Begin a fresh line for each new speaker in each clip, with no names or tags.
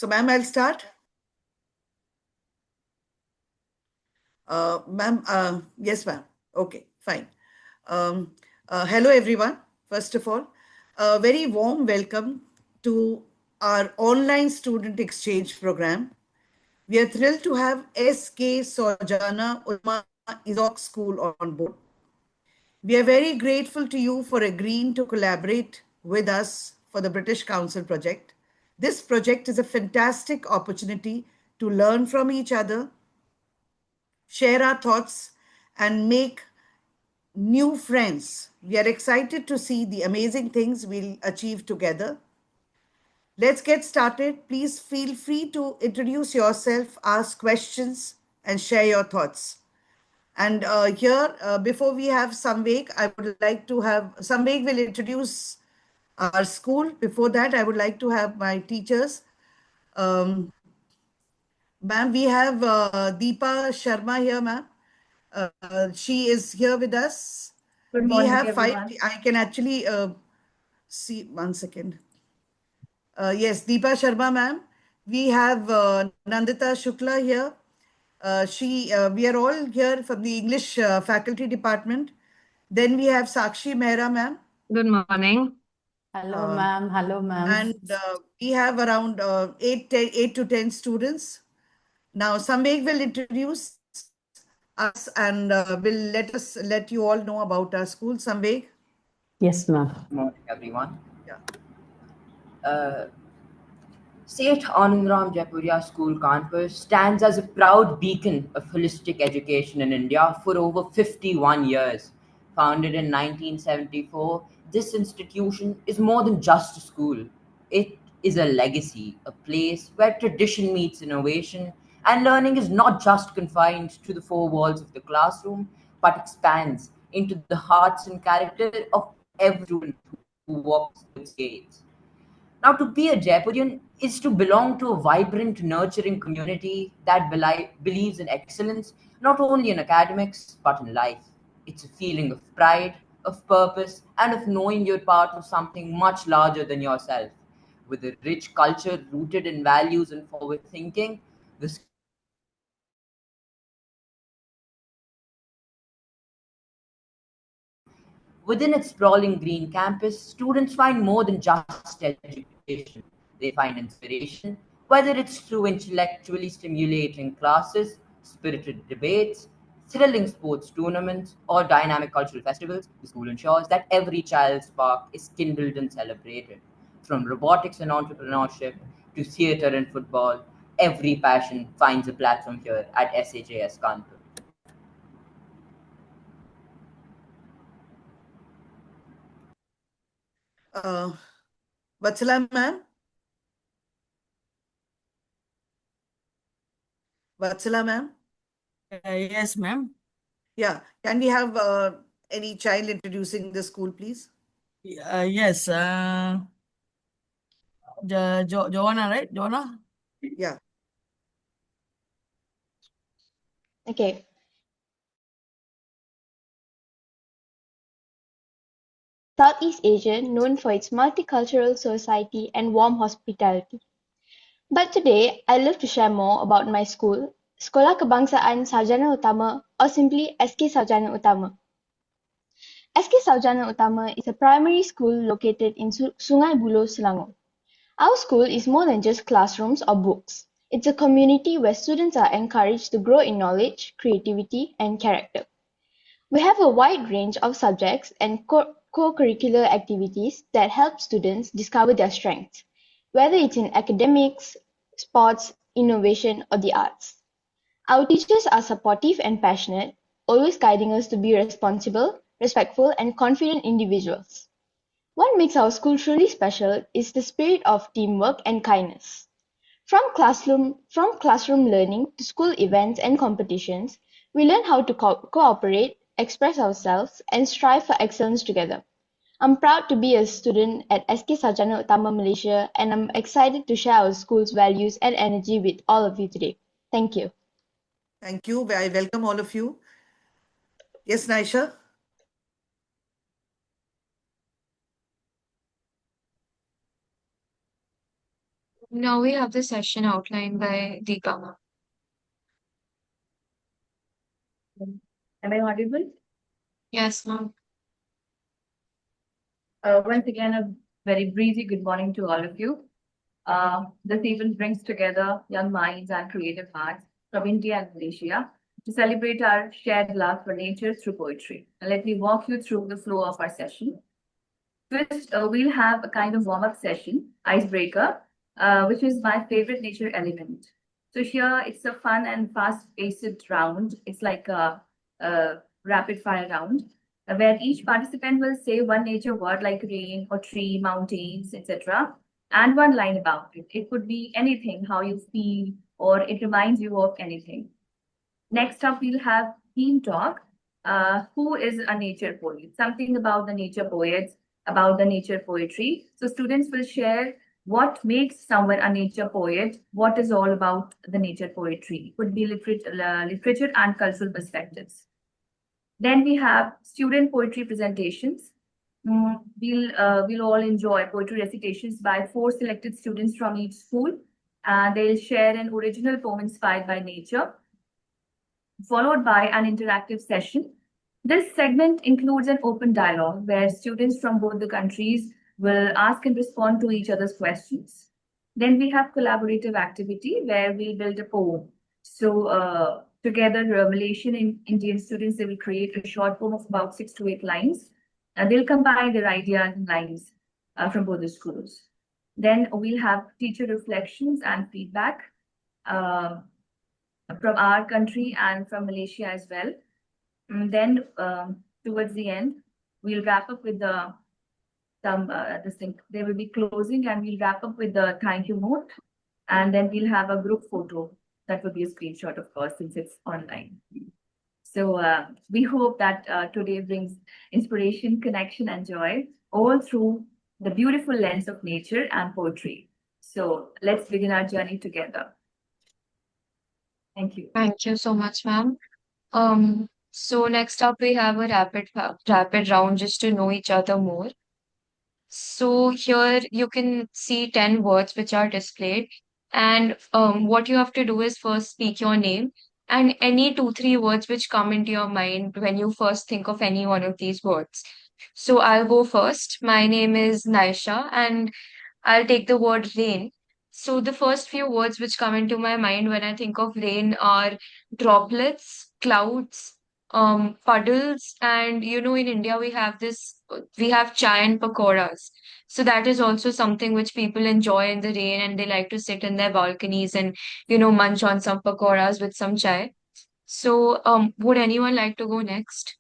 So, ma'am, I'll start. Ma'am, yes, ma'am. Okay, fine. Hello, everyone. First of all, a very warm welcome to our online student exchange program. We are thrilled to have SK Saujana Utama Ijok School on board. We are very grateful to you for agreeing to collaborate with us for the British Council project. This project is a fantastic opportunity to learn from each other, share our thoughts, and make new friends. We are excited to see the amazing things we'll achieve together. Let's get started. Please feel free to introduce yourself, ask questions, and share your thoughts. And here, before we have Samveg, I would like to have Samveg will introduce our school. Before that, I would like to have my teachers. Um, Ma'am, we have Deepa Sharma here, ma'am. She is here with us.
Good
We
morning,
have five.
everyone.
I can actually see 1 second. Yes, Deepa Sharma, ma'am. We have Nandita Shukla here. We are all here from the English faculty department. Then we have Sakshi Mehra, ma'am.
Good morning.
Hello, ma'am. Hello, ma'am.
And we have around 8 to 10 students. Now, Samveg will introduce us and will let you all know about our school. Samveg.
Yes, ma'am.
Good morning, everyone.
Yeah.
Seth Anandram Jaipuria School, Kanpur stands as a proud beacon of holistic education in India for over 51 years. Founded in 1974, this institution is more than just a school. It is a legacy, a place where tradition meets innovation, and learning is not just confined to the four walls of the classroom, but expands into the hearts and character of everyone who walks through its gates. Now, to be a Jaipurian is to belong to a vibrant, nurturing community that believes in excellence, not only in academics, but in life. It's a feeling of pride, of purpose, and of knowing you're part of something much larger than yourself. With a rich culture rooted in values and forward thinking, the school stands for excellence in education and innovation. Within its sprawling green campus, students find more than just education. They find inspiration, whether it's through intellectually stimulating classes, spirited debates, thrilling sports tournaments, or dynamic cultural festivals. The school ensures that every child's spark is kindled and celebrated. From robotics and entrepreneurship to theatre and football, every passion finds a platform here at SAJS Kanpur.
Vatsala, ma'am. Vatsala, ma'am.
Yes, ma'am.
Yeah. Can we have any child introducing the school, please?
Yes. Joanna, right? Joanna?
Yeah.
Okay. Southeast Asia known for its multicultural society and warm hospitality. But today, I love to share more about my school, Sekolah Kebangsaan Saujana Utama, or simply SK Saujana Utama. SK Saujana Utama is a primary school located in Sungai Buloh, Selangor. Our school is more than just classrooms or books. It's a community where students are encouraged to grow in knowledge, creativity, and character. We have a wide range of subjects and co-curricular activities that help students discover their strengths, whether it's in academics, sports, innovation, or the arts. Our teachers are supportive and passionate, always guiding us to be responsible, respectful, and confident individuals. What makes our school truly special is the spirit of teamwork and kindness. From classroom learning to school events and competitions, we learn how to cooperate, express ourselves, and strive for excellence together. I'm proud to be a student at SK Saujana Utama Malaysia, and I'm excited to share our school's values and energy with all of you today. Thank you.
Thank you. I welcome all of you. Yes, Naisha.
Now we have the session outlined by Deepa.
Am I audible?
Yes, ma'am.
Once again, a very breezy good morning to all of you. This event brings together young minds and creative hearts from India and Malaysia to celebrate our shared love for nature through poetry. And let me walk you through the flow of our session. First, we'll have a kind of warm-up session, icebreaker, which is my favorite nature element. So here, it's a fun and fast-paced round. It's like a rapid-fire round, where each participant will say one nature word like rain or tree, mountains, etc., and one line about it. It could be anything, how you feel, or it reminds you of anything. Next up, we'll have team talk. Who is a nature poet? Something about the nature poets, about the nature poetry. So students will share what makes someone a nature poet, what is all about the nature poetry. It could be literature and cultural perspectives. Then we have student poetry presentations. We'll all enjoy poetry recitations by 4 selected students from each school. They'll share an original poem inspired by nature, followed by an interactive session. This segment includes an open dialogue where students from both the countries will ask and respond to each other's questions. Then we have collaborative activity where we build a poem. So together, Malaysian and Indian students, they will create a short poem of about 6 to 8 lines. And they'll combine their ideas and lines from both the schools. Then we'll have teacher reflections and feedback from our country and from Malaysia as well. And then towards the end, we'll wrap up with this thing. They will be closing and we'll wrap up with the thank you note. And then we'll have a group photo. That will be a screenshot, of course, since it's online. So we hope that today brings inspiration, connection, and joy, all through the beautiful lens of nature and poetry. So let's begin our journey together. Thank you.
Thank you so much, ma'am. So next up we have a rapid round just to know each other more. So here you can see 10 words which are displayed, and what you have to do is first speak your name and any 2, 3 words which come into your mind when you first think of any one of these words. So I'll go first. My name is Naisha, and I'll take the word rain. So the first few words which come into my mind when I think of rain are droplets, clouds, puddles, and in India we have chai and pakoras. So that is also something which people enjoy in the rain, and they like to sit in their balconies and munch on some pakoras with some chai. So would anyone like to go next?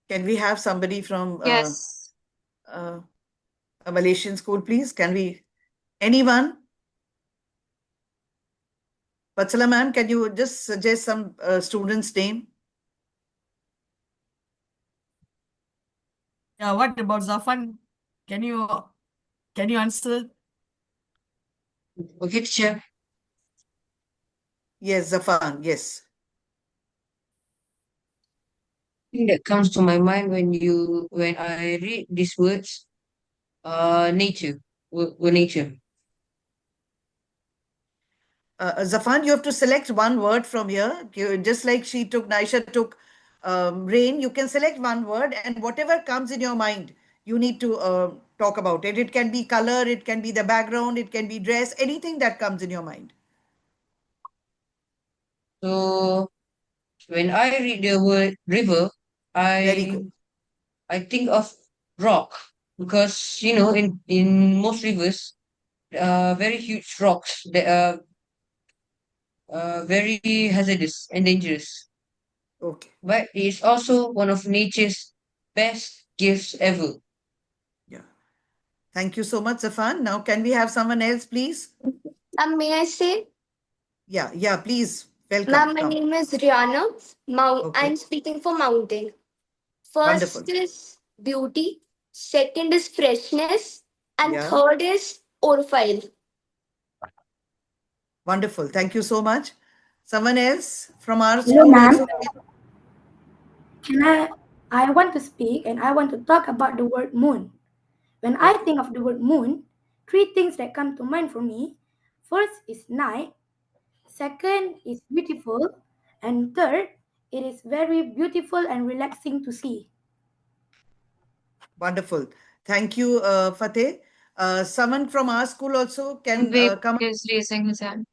Can we have somebody from
Yes.
a Malaysian school, please? Anyone? Vatsala ma'am, can you just suggest some student's name?
Yeah, what about Zafan? Can you answer?
Okay, teacher.
Yes, Zafan, yes.
Thing that comes to my mind when I read these words, nature, nature.
Zafan, you have to select one word from here. Just like Naisha took rain, you can select one word, and whatever comes in your mind, you need to talk about it. It can be color, it can be the background, it can be dress, anything that comes in your mind.
So when I read the word river,
Very good.
I think of rock because in most rivers, very huge rocks that are very hazardous and dangerous.
Okay.
But it's also one of nature's best gifts ever.
Yeah. Thank you so much, Zafan. Now, can we have someone else, please?
May I say?
Yeah, please. Welcome.
Ma'am, my
Come.
name is Rihanna.
Okay.
I'm speaking for mountain. First
Wonderful.
is beauty, second is freshness, and
Yeah.
third is orphile.
Wonderful. Thank you so much. Someone else from our
Hello,
school
ma'am.
also?
I want to speak and I want to talk about the word moon. When I think of the word moon, three things that come to mind for me. First is night, second is beautiful, and third, it is very beautiful and relaxing to see.
Wonderful. Thank you, Fateh. Someone from our school also can
Vivek
come.
is raising his hand.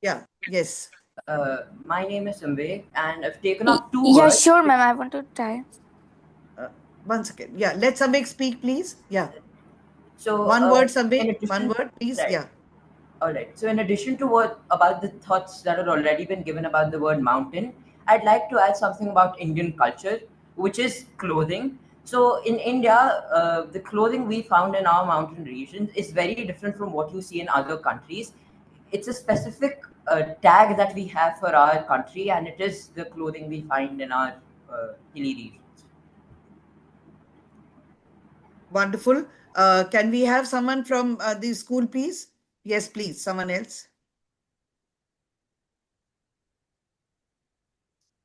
Yeah, yes.
My name is Amvik, and I've taken up two
Yeah,
words.
sure, ma'am. I want to try.
One second. Yeah, let Samvik speak, please. Yeah.
So,
One word,
in
Samvik. One
addition,
word, please.
right.
Yeah.
All right. So, in addition to what about the thoughts that have already been given about the word mountain, I'd like to add something about Indian culture, which is clothing. So, in India, the clothing we found in our mountain regions is very different from what you see in other countries. It's a specific tag that we have for our country, and it is the clothing we find in our hilly regions.
Wonderful. Can we have someone from the school, please? Yes, please. Someone else.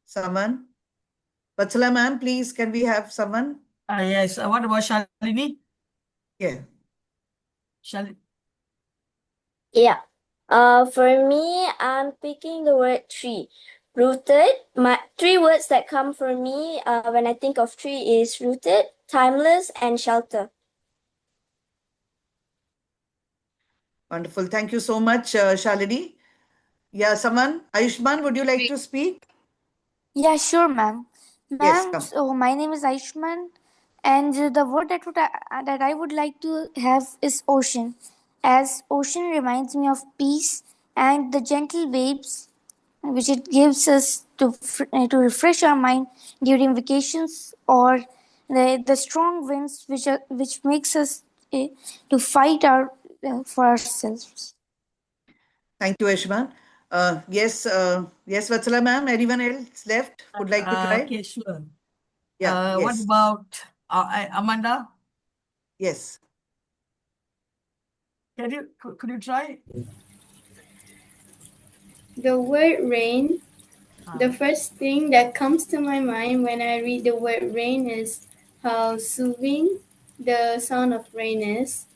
Someone. Vatsala ma'am, please. Can we have someone?
Yes. What about Shalini?
Yeah.
Shalini.
Yeah. For me, I'm picking the word tree. Rooted. My three words that come for me when I think of tree is rooted, timeless, and shelter.
Wonderful. Thank you so much, Shalini. Yeah, someone. Ayushman, would you like to speak?
Yeah, sure, ma'am.
Yes,
Ma'am,
come.
so my name is Aishman, and the word that I would like to have is ocean, as ocean reminds me of peace and the gentle waves which it gives us to refresh our mind during vacations, or the strong winds which makes us to fight for ourselves.
Thank you, Ayushman. Yes, Vatsala ma'am. Anyone else left would like to try?
Okay, sure.
Yeah,
What
yes,
about Amanda?
yes.
Could you try?
The word rain, the first thing that comes to my mind when I read the word rain is how soothing the sound of rain is.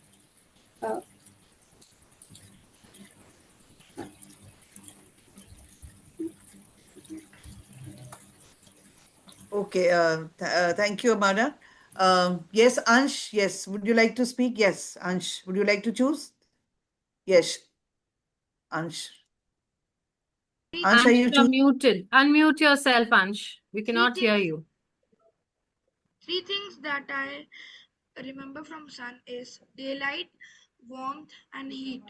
Okay. Thank you, Amanda. Yes, Ansh. Yes. Would you like to speak? Yes, Ansh. Would you like to choose? Yes, Ansh. Ansh, are
Ansh,
you
you're
choosing?
muted. Unmute yourself, Ansh. We cannot hear you.
Three things that I remember from sun is daylight, warmth, and heat.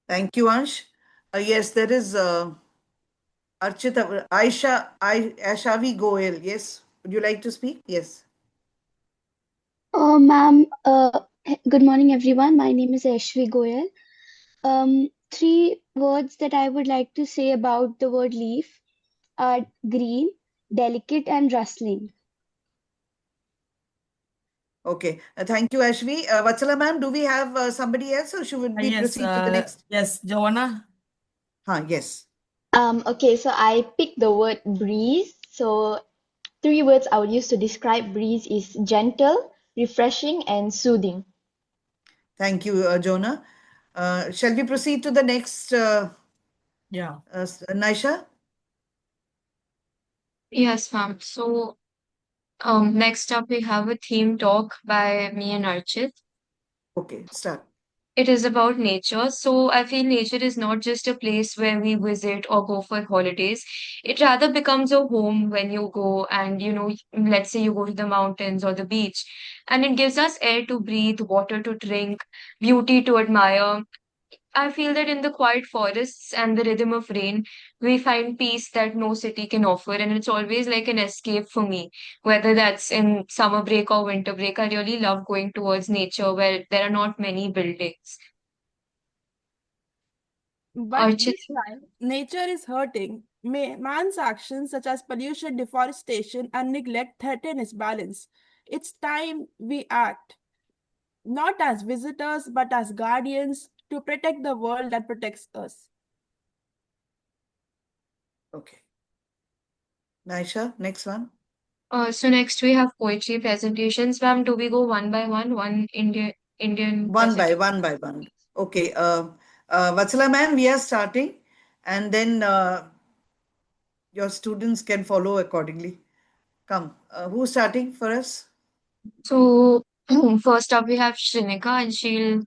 Thank you, Ansh. Yes, there is Archita, Ashavi Goel. Yes. Would you like to speak? Yes.
Oh, ma'am, good morning, everyone. My name is Ashvi Goyal. Three words that I would like to say about the word leaf are green, delicate, and rustling.
Okay. Thank you, Ashvi. Vatsala ma'am, do we have somebody else, or should we proceed to the next?
Yes, Joanna.
Yes.
Okay, so I picked the word breeze. So three words I would use to describe breeze is gentle, refreshing, and soothing.
Thank you, Jonah. Shall we proceed to the next?
Yeah.
Naisha?
Yes, ma'am. So, next up we have a theme talk by me and Archit.
Okay, start.
It is about nature. So I feel nature is not just a place where we visit or go for holidays. It rather becomes a home when you go and, let's say you go to the mountains or the beach, and it gives us air to breathe, water to drink, beauty to admire. I feel that in the quiet forests and the rhythm of rain, we find peace that no city can offer. And it's always like an escape for me, whether that's in summer break or winter break. I really love going towards nature where there are not many buildings.
But this time, nature is hurting. Man's actions, such as pollution, deforestation, and neglect, threaten its balance. It's time we act, not as visitors, but as guardians to protect the world that protects us.
Okay. Naisha, next one.
So next we have poetry presentations. Ma'am, do we go one by one? One Indian
One by
presentation.
one. Okay. Vatsala ma'am, we are starting, and then your students can follow accordingly. Come. Who's starting for us?
So first up we have Shrinika and she'll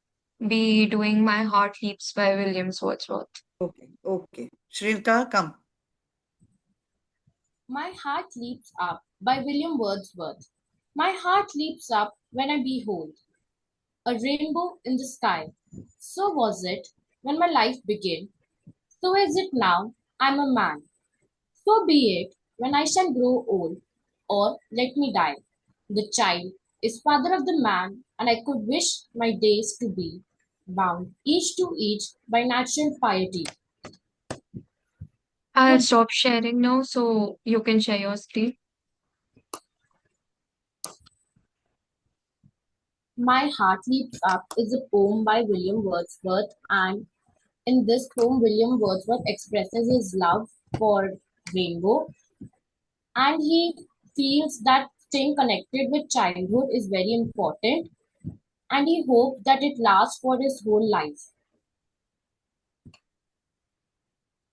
be doing My Heart Leaps by Williams Wordsworth.
Okay. Shrilka, come.
My Heart Leaps Up by William Wordsworth. My heart leaps up when I behold a rainbow in the sky. So was it when my life began. So is it now I'm a man. So be it when I shall grow old, or let me die. The child is father of the man, and I could wish my days to be bound each to each by natural piety.
I'll stop sharing now so you can share your screen.
My Heart Leaps Up is a poem by William Wordsworth, and in this poem, William Wordsworth expresses his love for rainbow, and he feels that staying connected with childhood is very important, and he hopes that it lasts for his whole life.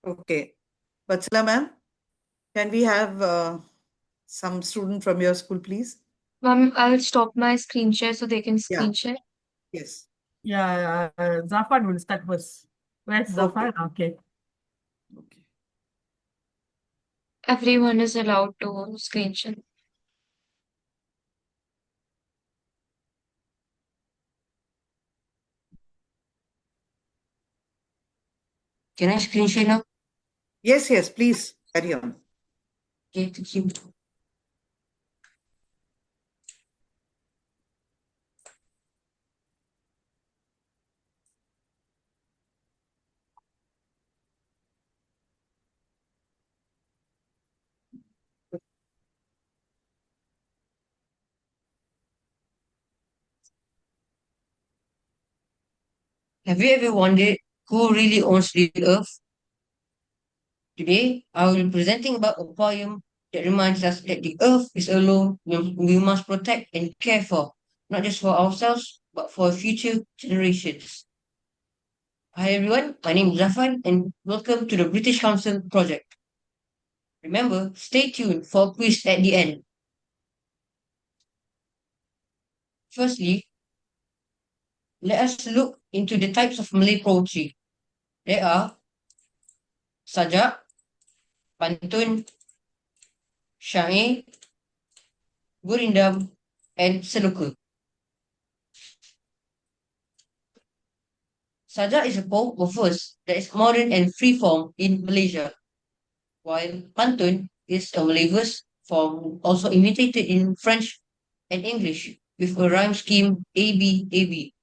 Okay. Vatsala ma'am, can we have some student from your school, please?
Ma'am, I'll stop my screen share so they can screen share.
Yes.
Yeah, Zafar will start first. Where's Zafar? Okay.
Everyone is allowed to screen share.
Can I screen share now?
Yes, please carry on.
Okay, thank you. Have you ever wondered who really owns the earth? Today, I will be presenting about a poem that reminds us that the earth is a law we must protect and care for, not just for ourselves, but for future generations. Hi everyone, my name is Zafan and welcome to the British Council project. Remember, stay tuned for a quiz at the end. Firstly, let us look into the types of Malay poetry. There are sajak, pantun, syair, gurindam, and seloka. Sajak is a poem of verse that is modern and free form in Malaysia, while pantun is a Malay verse form also imitated in French and English with a rhyme scheme AB AB.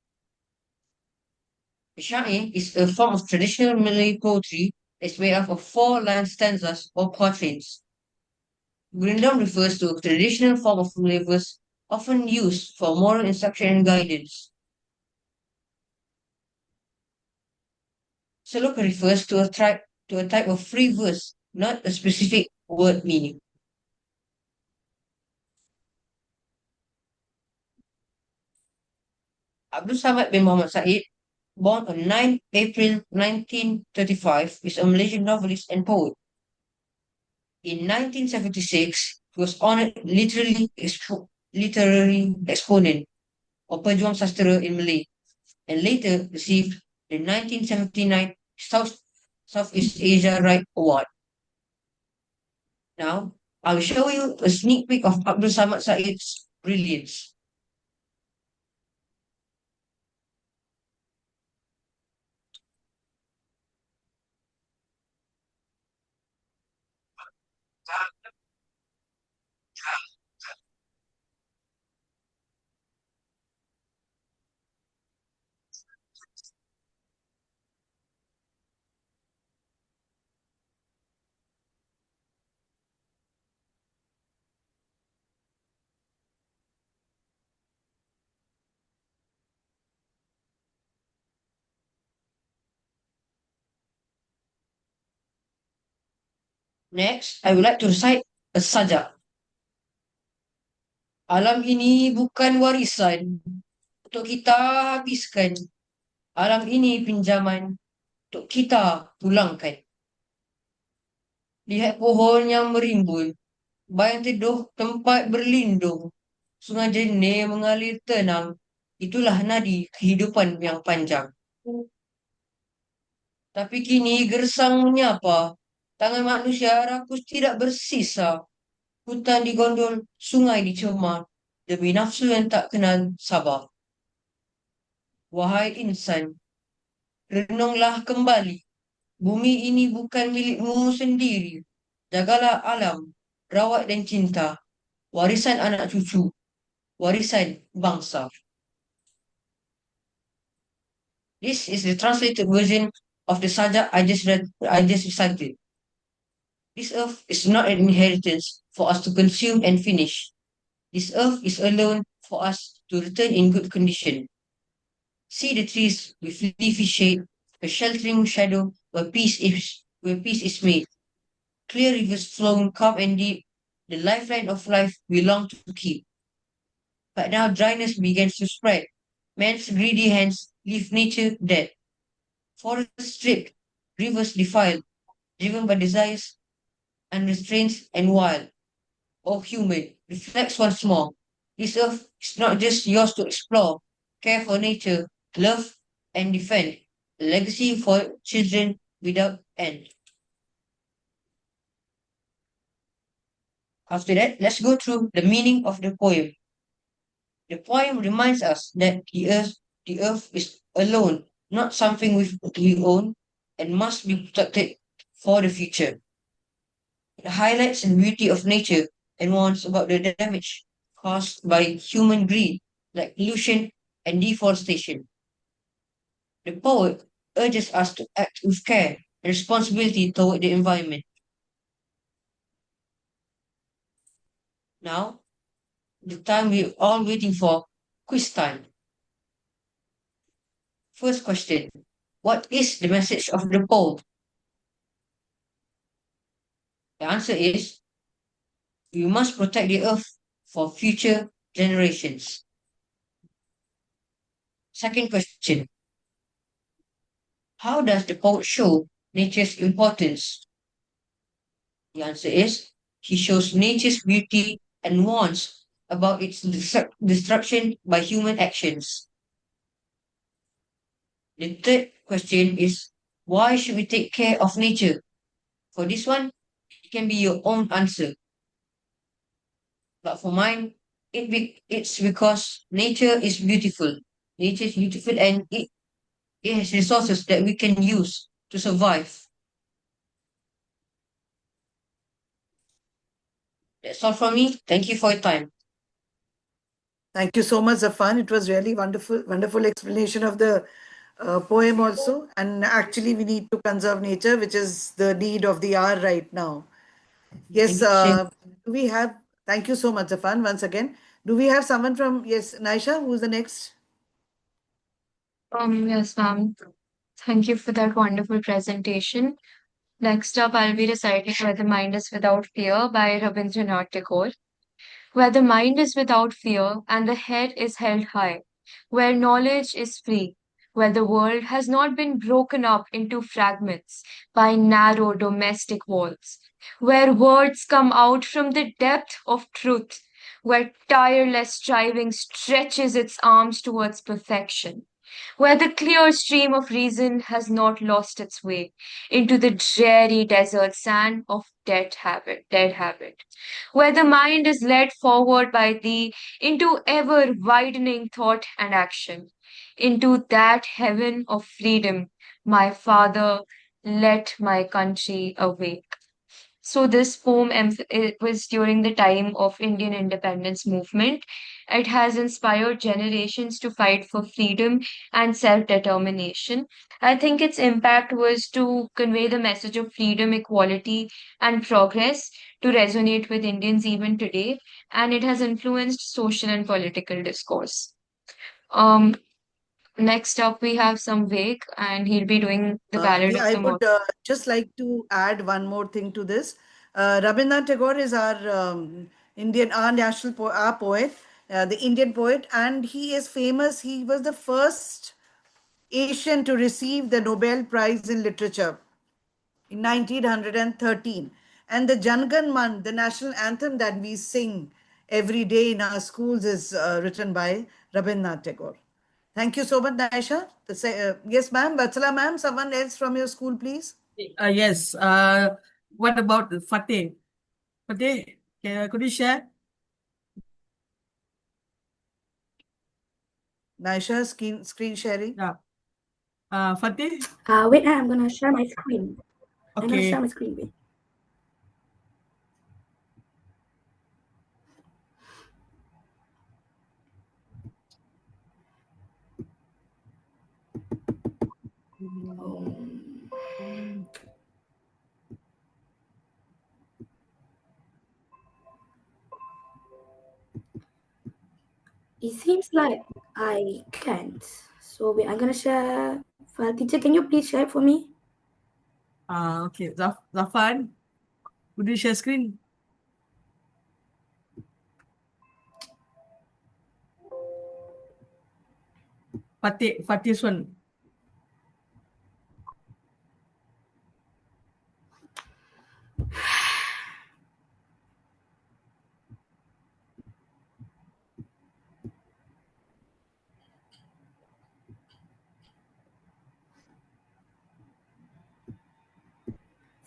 Syair is a form of traditional Malay poetry that is made up of four-line stanzas or quatrains. Gurindam refers to a traditional form of Malay verse often used for moral instruction and guidance. Seloka refers to a type of free verse, not a specific word meaning. Abdul Samad bin Muhammad Said, born on 9 April 1935, is a Malaysian novelist and poet. In 1976, he was honored literary exponent or Pejuang Sastra in Malay, and later received the 1979 Southeast Asia Right Award. Now, I'll show you a sneak peek of Abdul Samad Said's brilliance. Next, I would like to recite a sajak. Alam ini bukan warisan untuk kita habiskan. Alam ini pinjaman untuk kita pulangkan. Lihat pohon yang merimbun, bayang teduh tempat berlindung. Sungai jernih mengalir tenang. Itulah nadi kehidupan yang panjang. Tapi kini gersang menyapa. Tangan manusia rakus tidak bersisa. Hutan digondol, sungai dicemar. Demi nafsu yang tak kenal sabar. Wahai insan, renunglah kembali. Bumi ini bukan milikmu sendiri. Jagalah alam, rawat dan cinta. Warisan anak cucu, warisan bangsa. This is the translated version of the sajak I just recited. This earth is not an inheritance for us to consume and finish. This earth is a loan for us to return in good condition. See the trees with leafy shade, a sheltering shadow where peace is made. Clear rivers flowing calm and deep, the lifeline of life we long to keep. But now dryness begins to spread. Man's greedy hands leave nature dead. Forests stripped, rivers defiled, driven by desires, unrestrained and wild. O human, reflect once more. This earth is not just yours to explore. Care for nature, love and defend. A legacy for children without end. After that, let's go through the meaning of the poem. The poem reminds us that the earth is alone, not something we own, and must be protected for the future. It highlights the beauty of nature and warns about the damage caused by human greed, like pollution and deforestation. The poet urges us to act with care and responsibility toward the environment. Now, the time we're all waiting for, quiz time. First question, what is the message of the poem? The answer is, we must protect the earth for future generations. Second question, how does the poet show nature's importance? The answer is, he shows nature's beauty and warns about its destruction by human actions. The third question is, why should we take care of nature? For this one, it can be your own answer. But for mine, it's because nature is beautiful. Nature is beautiful and it has resources that we can use to survive. That's all from me. Thank you for your time.
Thank you so much, Zafan. It was really wonderful explanation of the poem also. And actually, we need to conserve nature, which is the need of the hour right now. Yes, we have. Thank you so much, Zafan, once again. Do we have someone from, yes, Naisha, who's the next?
Yes, ma'am. Thank you for that wonderful presentation. Next up, I'll be reciting Where the Mind is Without Fear by Rabindranath Tagore. Where the mind is without fear and the head is held high, where knowledge is free, where the world has not been broken up into fragments by narrow domestic walls, where words come out from the depth of truth, where tireless striving stretches its arms towards perfection, where the clear stream of reason has not lost its way into the dreary desert sand of dead habit, where the mind is led forward by thee into ever widening thought and action, into that heaven of freedom, my father, let my country awake. So this poem it was during the time of Indian independence movement. It has inspired generations to fight for freedom and self-determination. I think its impact was to convey the message of freedom, equality, and progress to resonate with Indians even today, and it has influenced social and political discourse. Um, Next up we have Samvek, and he'll be doing the ballad of
I
the
would just like to add one more thing to this. Rabindranath Tagore is our our poet, the Indian poet, and he is famous. He was the first Asian to receive the Nobel Prize in Literature in 1913. And the Jangan Man, the national anthem that we sing every day in our schools, is written by Rabindranath Tagore. Thank you so much, Naisha. Yes, ma'am. Vatsala, ma'am. Someone else from your school, please.
Yes. What about Fateh? Fateh, could you share?
Naisha, screen sharing.
Yeah. Fateh?
Wait, I'm going to share my screen.
Okay.
I'm going to share my screen. Wait. It seems like I can't. So wait, I'm going to share file. Teacher, can you please share it for me?
Okay. Zafan, would you share screen? Fateh's one.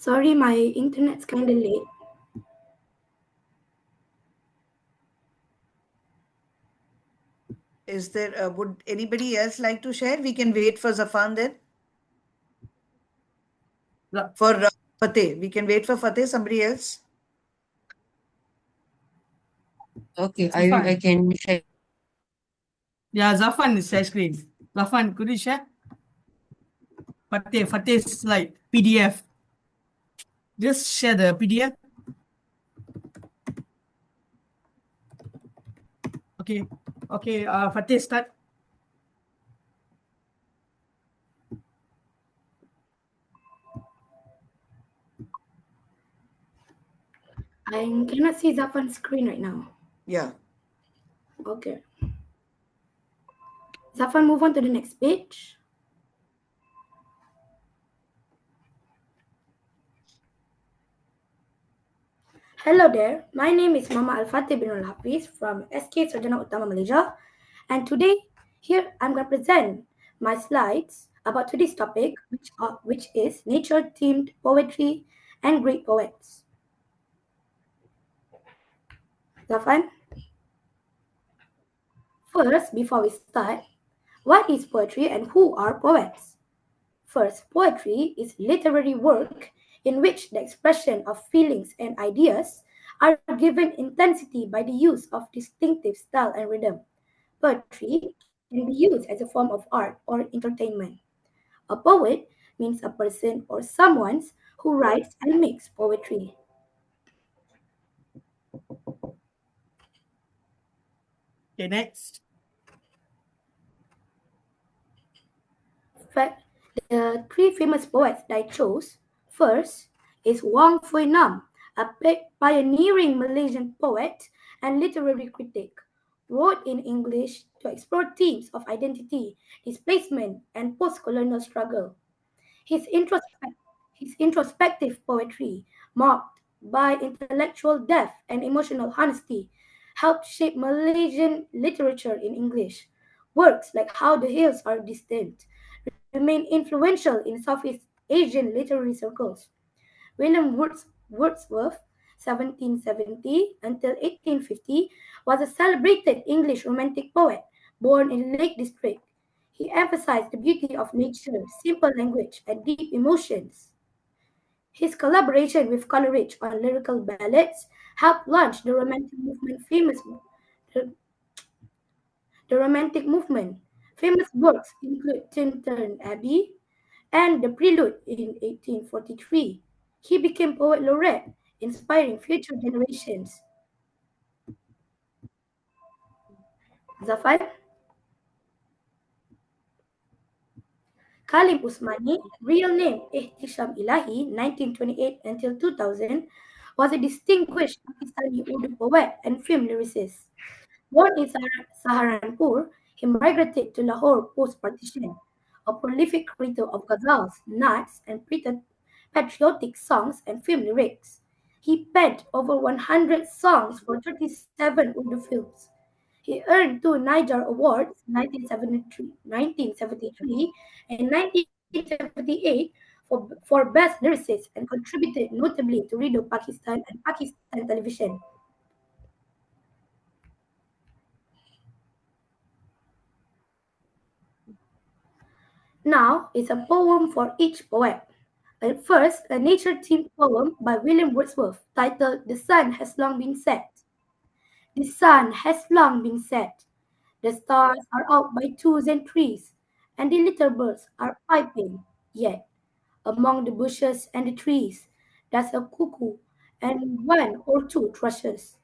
Sorry, my internet's kind of late.
Is there, would anybody else like to share? We can wait for Zafan then. For Fateh. We can wait for Fateh. Somebody else?
Okay, I can share.
Yeah, Zafan is share screen. Zafan, could you share? Fateh's slide, PDF. Just share the PDF. Okay. Okay, Fateh, start.
I cannot see Zafan's screen right now.
Yeah.
Okay. Zafan, move on to the next page. Hello there, my name is Mama Al-Fateh bin Al-Hafiz from SK Saujana Utama, Malaysia. And today, here I'm going to present my slides about today's topic, which is nature-themed poetry and great poets. Zafan? First, before we start, what is poetry and who are poets? First, poetry is literary work in which the expression of feelings and ideas are given intensity by the use of distinctive style and rhythm. Poetry can be used as a form of art or entertainment. A poet means a person or someone who writes and makes poetry.
Okay, next.
The three famous poets that I chose first is Wang Fui Nam, a pioneering Malaysian poet and literary critic, wrote in English to explore themes of identity, displacement, and post-colonial struggle. His introspective poetry, marked by intellectual depth and emotional honesty, helped shape Malaysian literature in English. Works like How the Hills Are Distant remain influential in Southeast Asian literary circles. William Wordsworth, 1770 until 1850, was a celebrated English romantic poet born in Lake District. He emphasized the beauty of nature, simple language, and deep emotions. His collaboration with Coleridge on lyrical ballads helped launch the Romantic movement. The Romantic movement. Famous works include Tintern Abbey and The Prelude in 1843. He became poet laureate, inspiring future generations. Zafar? Kalim Usmani, real name Ihtisham Ilahi, 1928 until 2000, was a distinguished Pakistani Urdu poet and film lyricist. Born in Saharanpur, he migrated to Lahore post-partition, a prolific creator of ghazals, nats, and patriotic songs and film lyrics. He penned over 100 songs for 37 Urdu films. He earned two Niger Awards, 1973 and 1978, for Best Lyricist and contributed notably to Radio Pakistan and Pakistan television. Now is a poem for each poet. At first, a nature-themed poem by William Wordsworth titled The Sun Has Long Been Set. The sun has long been set. The stars are out by twos and threes, and the little birds are piping. Yet, among the bushes and the trees, there's a cuckoo and one or two thrushes,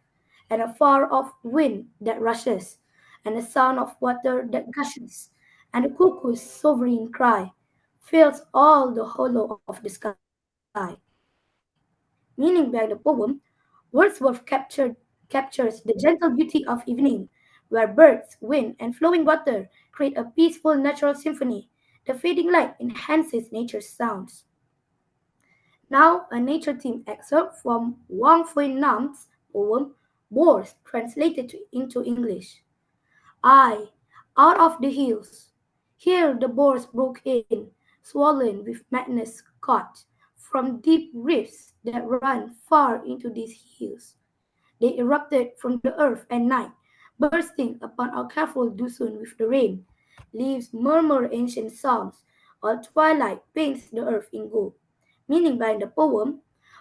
and a far-off wind that rushes, and a sound of water that gushes, and the cuckoo's sovereign cry fills all the hollow of the sky. Meaning behind the poem, Wordsworth captures the gentle beauty of evening, where birds, wind, and flowing water create a peaceful natural symphony. The fading light enhances nature's sounds. Now, a nature theme excerpt from Wang Fui Nam's poem Boars, translated into English. I, out of the hills, here the boars broke in, swollen with madness caught from deep rifts that run far into these hills. They erupted from the earth at night, bursting upon our careful dusun with the rain. Leaves murmur ancient psalms, while twilight paints the earth in gold. Meaning behind the poem,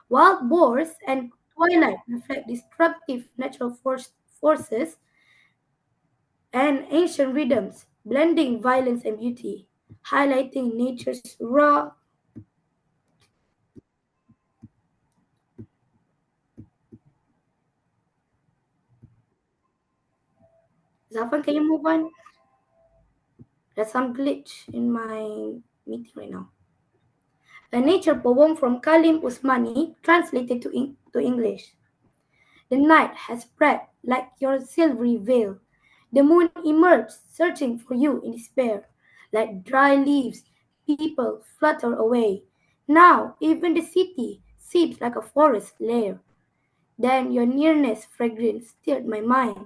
wild boars and twilight reflect destructive natural forces and ancient rhythms, blending violence and beauty, highlighting nature's raw. Zafan, can you move on? There's some glitch in my meeting right now. A nature poem from Kalim Usmani, translated to English. The night has spread like your silvery veil. The moon emerged, searching for you in despair. Like dry leaves, people flutter away. Now, even the city seems like a forest lair. Then your nearness fragrance stirred my mind.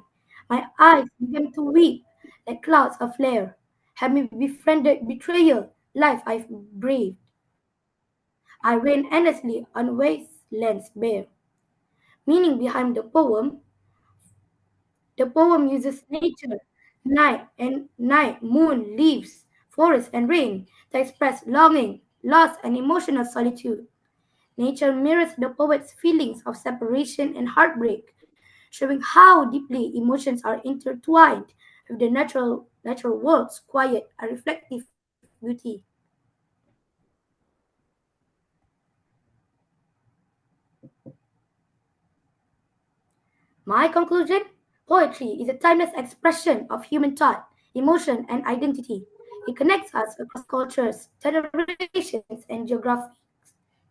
My eyes began to weep like clouds of flare. Have me befriended betrayal, life I've braved. I ran endlessly on wastelands bare. Meaning behind the poem uses nature, night, moon, leaves, forest, and rain to express longing, loss, and emotional solitude. Nature mirrors the poet's feelings of separation and heartbreak, showing how deeply emotions are intertwined with the natural world's quiet and reflective beauty. My conclusion: poetry is a timeless expression of human thought, emotion, and identity. It connects us across cultures, generations, and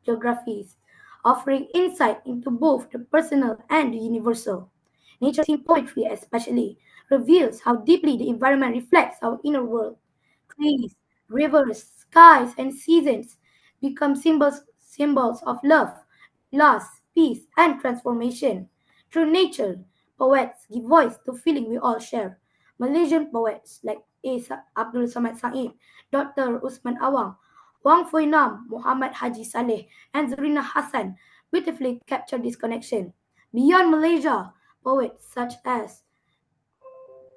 geographies, offering insight into both the personal and the universal. Nature themed poetry, especially, reveals how deeply the environment reflects our inner world. Trees, rivers, skies, and seasons become symbols of love, loss, peace, and transformation. Through nature, poets give voice to feeling we all share. Malaysian poets like Abdul Samad Said, Dr. Usman Awang, Wang Fui Nam, Muhammad Haji Saleh, and Zurina Hassan beautifully capture this connection. Beyond Malaysia, poets such as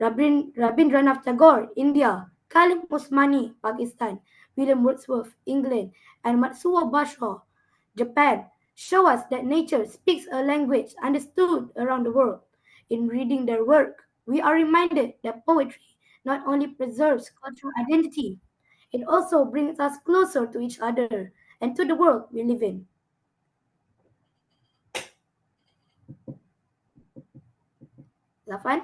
Rabindranath Tagore, India; Khalid Usmani, Pakistan; William Wordsworth, England; and Matsuo Bashir, Japan, show us that nature speaks a language understood around the world. In reading their work, we are reminded that poetry not only preserves cultural identity, it also brings us closer to each other and to the world we live in. Zafan?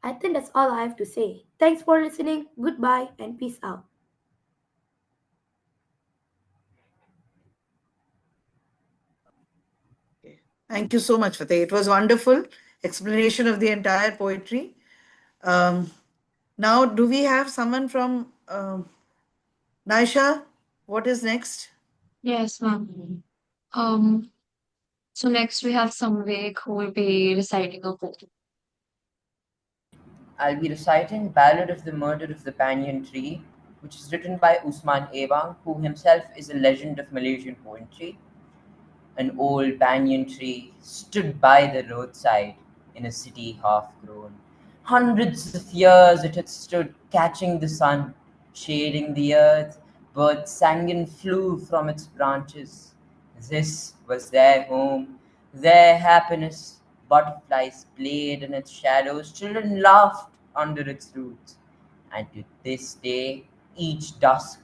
I think that's all I have to say. Thanks for listening. Goodbye and peace out.
Thank you so much, Fateh. It was wonderful explanation of the entire poetry. Now, do we have someone from Naisha? What is next?
Yes, ma'am. Um, so next we have Samvik who will be reciting a poem.
I'll be reciting Ballad of the Murder of the Banyan Tree, which is written by Usman Ewang, who himself is a legend of Malaysian poetry. An old banyan tree stood by the roadside in a city half grown. Hundreds of years it had stood, catching the sun, shading the earth. Birds sang and flew from its branches. This was their home, their happiness. Butterflies played in its shadows, children laughed under its roots. And to this day, each dusk,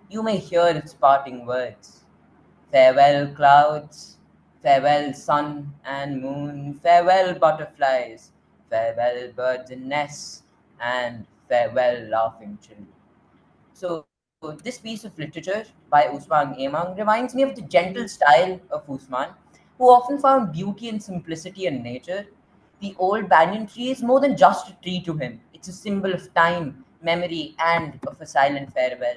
you may hear its parting words. Farewell, clouds, farewell, sun and moon, farewell, butterflies, farewell, birds in nests, and farewell, laughing children. So, this piece of literature by Usman Emang reminds me of the gentle style of Usman, who often found beauty and simplicity in nature. The old banyan tree is more than just a tree to him, it's a symbol of time, memory, and of a silent farewell.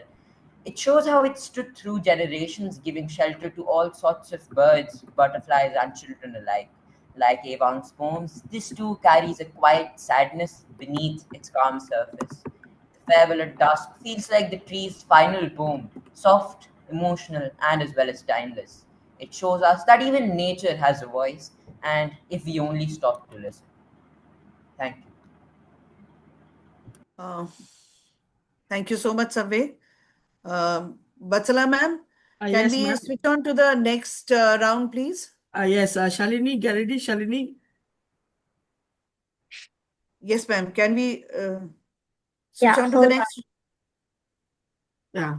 It shows how it stood through generations, giving shelter to all sorts of birds, butterflies, and children alike. Like Avon's poems, this too carries a quiet sadness beneath its calm surface. The farewell at dusk feels like the tree's final poem, soft, emotional, and as well as timeless. It shows us that even nature has a voice, and if we only stop to listen. Thank you.
Thank you so much, Samvik. Batsala ma'am, can
Yes,
we
ma'am.
switch on to the next round, please?
Yes, Shalini, get ready, Shalini.
Yes, ma'am. Can we switch on to the
hold on.
next?
Yeah.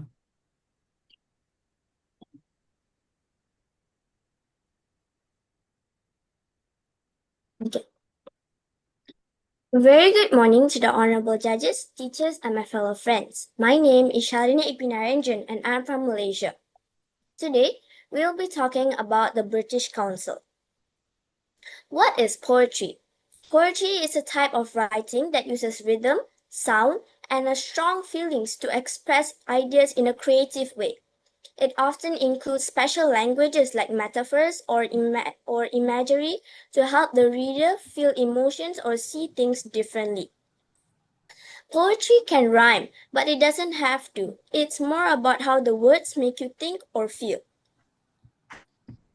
Okay. Very good morning to the honorable judges, teachers, and my fellow friends. My name is Shalini Ipinaranjan, and I'm from Malaysia. Today, we'll be talking about the British Council. What is poetry? Poetry is a type of writing that uses rhythm, sound, and a strong feelings to express ideas in a creative way. It often includes special languages like metaphors or imagery to help the reader feel emotions or see things differently. Poetry can rhyme, but it doesn't have to. It's more about how the words make you think or feel.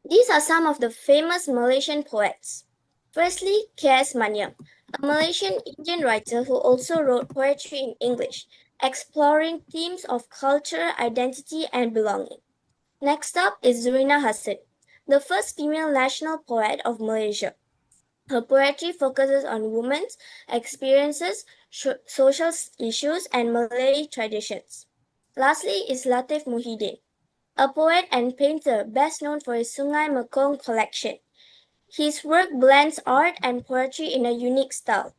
These are some of the famous Malaysian poets. Firstly, K.S. Maniam, a Malaysian Indian writer who also wrote poetry in English, exploring themes of culture, identity, and belonging. Next up is Zurina Hassan, the first female national poet of Malaysia. Her poetry focuses on women's experiences, social issues, and Malay traditions. Lastly is Latif Muhyiddin, a poet and painter best known for his Sungai Mekong collection. His work blends art and poetry in a unique style.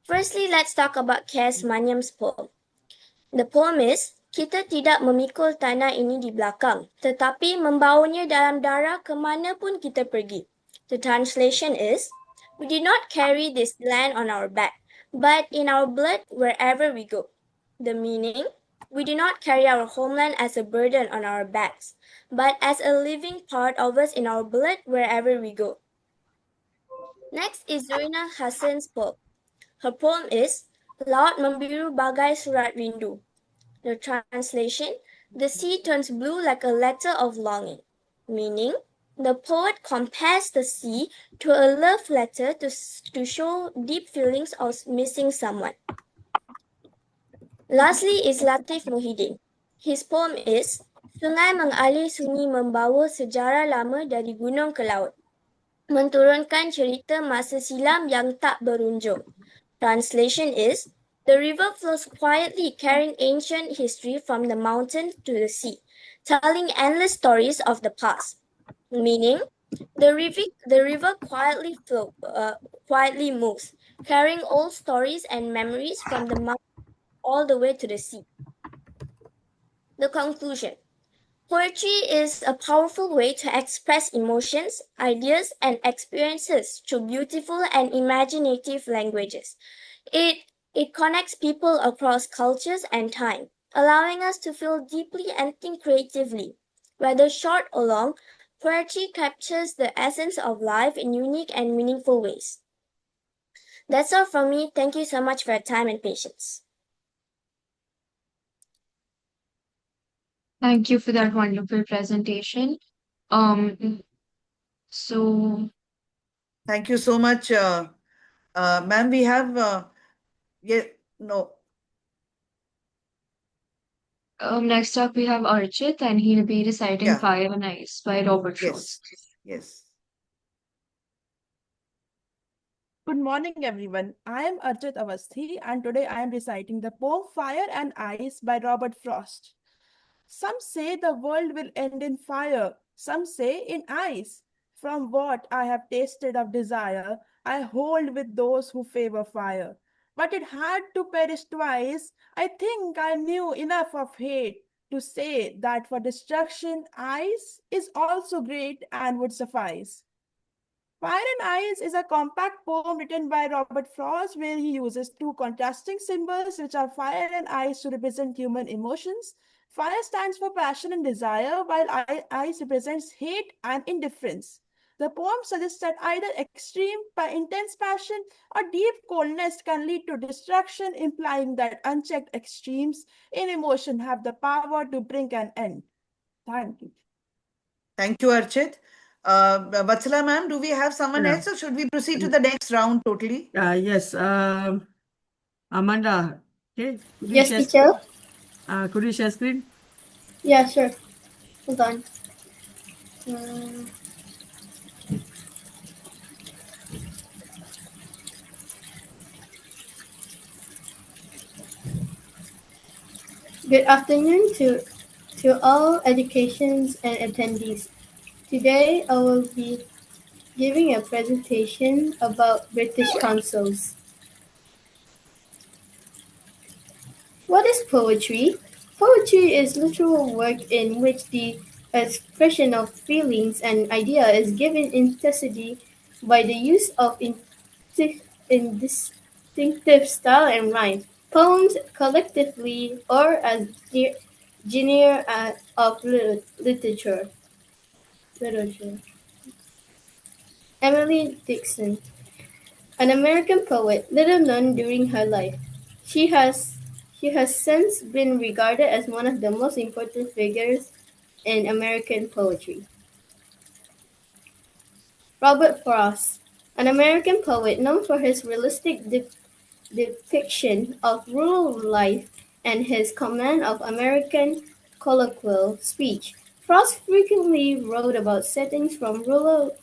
Firstly, let's talk about K.S. Maniam's poem. The poem is, kita tidak memikul tanah ini di belakang, tetapi membawanya dalam darah kemanapun kita pergi. The translation is, we did not carry this land on our back, but in our blood wherever we go. The meaning, we do not carry our homeland as a burden on our backs, but as a living part of us in our blood wherever we go. Next is Zurina Hassan's poem. Her poem is, Laut membiru bagai surat rindu. The translation, the sea turns blue like a letter of longing. Meaning, the poet compares the sea to a love letter to show deep feelings of missing someone. Lastly is Latif Muhyiddin. His poem is, Sungai mengalir sunyi membawa sejarah lama dari gunung ke laut, menturunkan cerita masa silam yang tak berujung. Translation is, the river flows quietly carrying ancient history from the mountain to the sea, telling endless stories of the past. Meaning, the river quietly moves, carrying old stories and memories from the mountain all the way to the sea. The conclusion. Poetry is a powerful way to express emotions, ideas, and experiences through beautiful and imaginative languages. It connects people across cultures and time, allowing us to feel deeply and think creatively. Whether short or long, poetry captures the essence of life in unique and meaningful ways. That's all from me. Thank you so much for your time and patience.
Thank you for that wonderful presentation. So
Thank you so much, ma'am. We have, yeah, no.
next up we have Archit, and he'll be reciting
Yeah.
Fire and Ice by Robert
Yes.
Frost.
Yes.
Good morning, everyone. I am Archit Avasthi, and today I am reciting the poem Fire and Ice by Robert Frost. Some say the world will end in fire, some say in ice. From what I have tasted of desire, I hold with those who favor fire. But it had to perish twice. I think I knew enough of hate to say that for destruction, ice is also great and would suffice. Fire and Ice is a compact poem written by Robert Frost where he uses two contrasting symbols, which are fire and ice, to represent human emotions. Fire stands for passion and desire, while ice represents hate and indifference. The poem suggests that either extreme, intense passion or deep coldness can lead to destruction, implying that unchecked extremes in emotion have the power to bring an end. Thank you.
Thank you, Archit. Vatsala ma'am, do we have someone
Yeah.
else, or should we proceed to the next round totally?
Yes. Amanda, okay.
Yes, teacher.
Could you share screen?
Yeah, sure. Hold on. Good afternoon to all educations and attendees. Today I will be giving a presentation about British councils. What is poetry? Poetry is literal work in which the expression of feelings and idea is given intensity by the use of distinctive style and rhyme. Poems collectively or as genre of literature. Emily Dickinson, an American poet, little known during her life. She has since been regarded as one of the most important figures in American poetry. Robert Frost, an American poet known for his realistic depiction of rural life and his command of American colloquial speech. Frost frequently wrote about settings from rural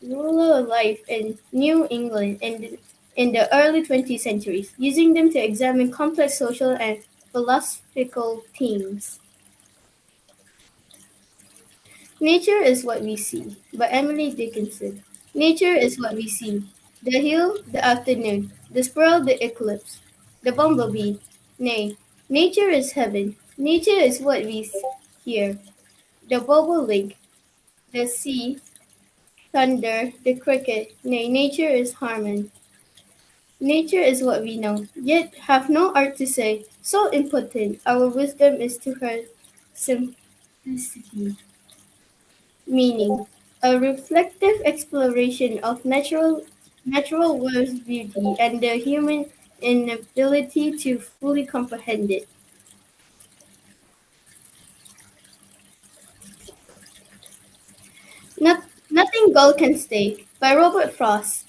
life in New England in the early 20th centuries, using them to examine complex social and philosophical themes. Nature is what we see, by Emily Dickinson. Nature is what we see. The hill, the afternoon, the squirrel, the eclipse, the bumblebee. Nay, nature is heaven. Nature is what we hear. The bobolink, the sea, thunder, the cricket. Nay, nature is harmony. Nature is what we know, yet have no art to say. So impotent, our wisdom is to her simplicity. Meaning, a reflective exploration of natural world's beauty and the human inability to fully comprehend it. Nothing gold can stay, by Robert Frost.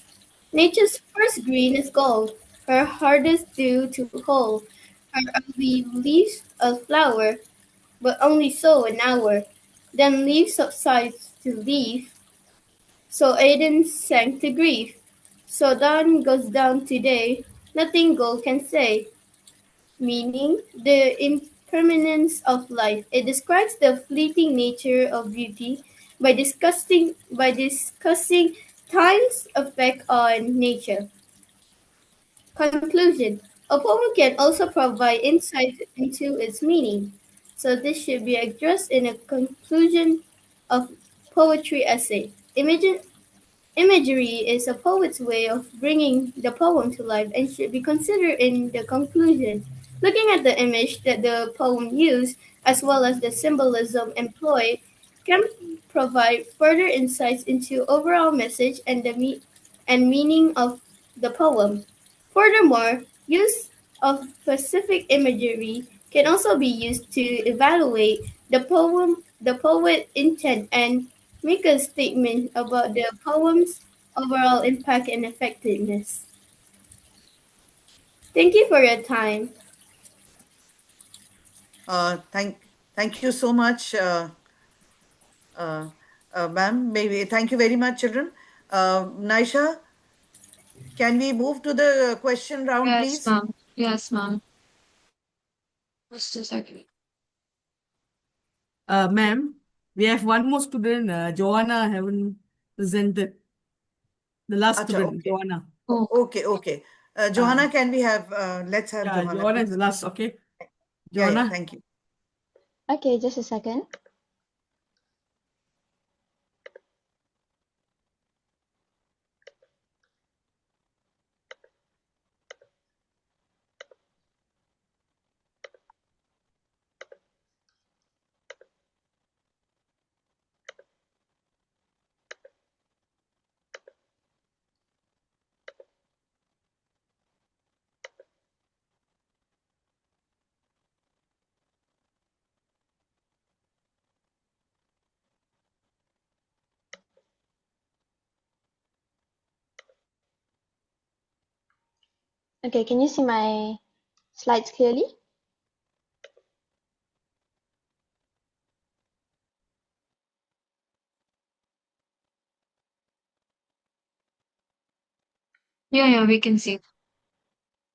Nature's first green is gold, her hardest dew to hold, her early leaves a flower, but only so an hour. Then leaf subsides to leaf, so Aiden sank to grief. So dawn goes down to day, nothing gold can say. Meaning, the impermanence of life. It describes the fleeting nature of beauty by discussing time's effect on nature. Conclusion. A poem can also provide insight into its meaning. so this should be addressed in a conclusion of poetry essay. Imagery is a poet's way of bringing the poem to life and should be considered in the conclusion. Looking at the image that the poem used, as well as the symbolism employed, can provide further insights into overall message and and meaning of the poem. Furthermore, use of specific imagery can also be used to evaluate the poet intent and make a statement about the poem's overall impact and effectiveness. Thank you for your time.
Thank you so much, ma'am. Maybe thank you very much, children. Naisha, can we move to the question round,
Yes,
please?
ma'am. Yes, ma'am. Just a second.
Ma'am, we have one more student, Joanna, haven't presented. The last
Acha,
student,
okay.
Joanna.
Okay. Johanna, can we have, let's have
Yeah,
Johanna,
Joanna is
please.
the last, okay?
Yeah,
Joanna.
thank you.
Okay, just a second. Okay, can you see my slides clearly?
Yeah, we can see.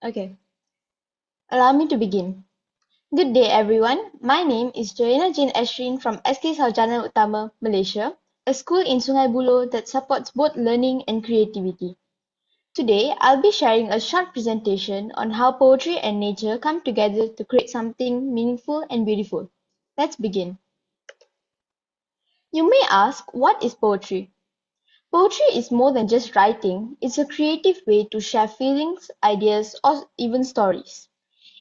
Okay. Allow me to begin. Good day, everyone. My name is Joanna Jane Ashrin from SK Saujana Utama, Malaysia, a school in Sungai Buloh that supports both learning and creativity. Today, I'll be sharing a short presentation on how poetry and nature come together to create something meaningful and beautiful. Let's begin. You may ask, what is poetry? Poetry is more than just writing, it's a creative way to share feelings, ideas, or even stories.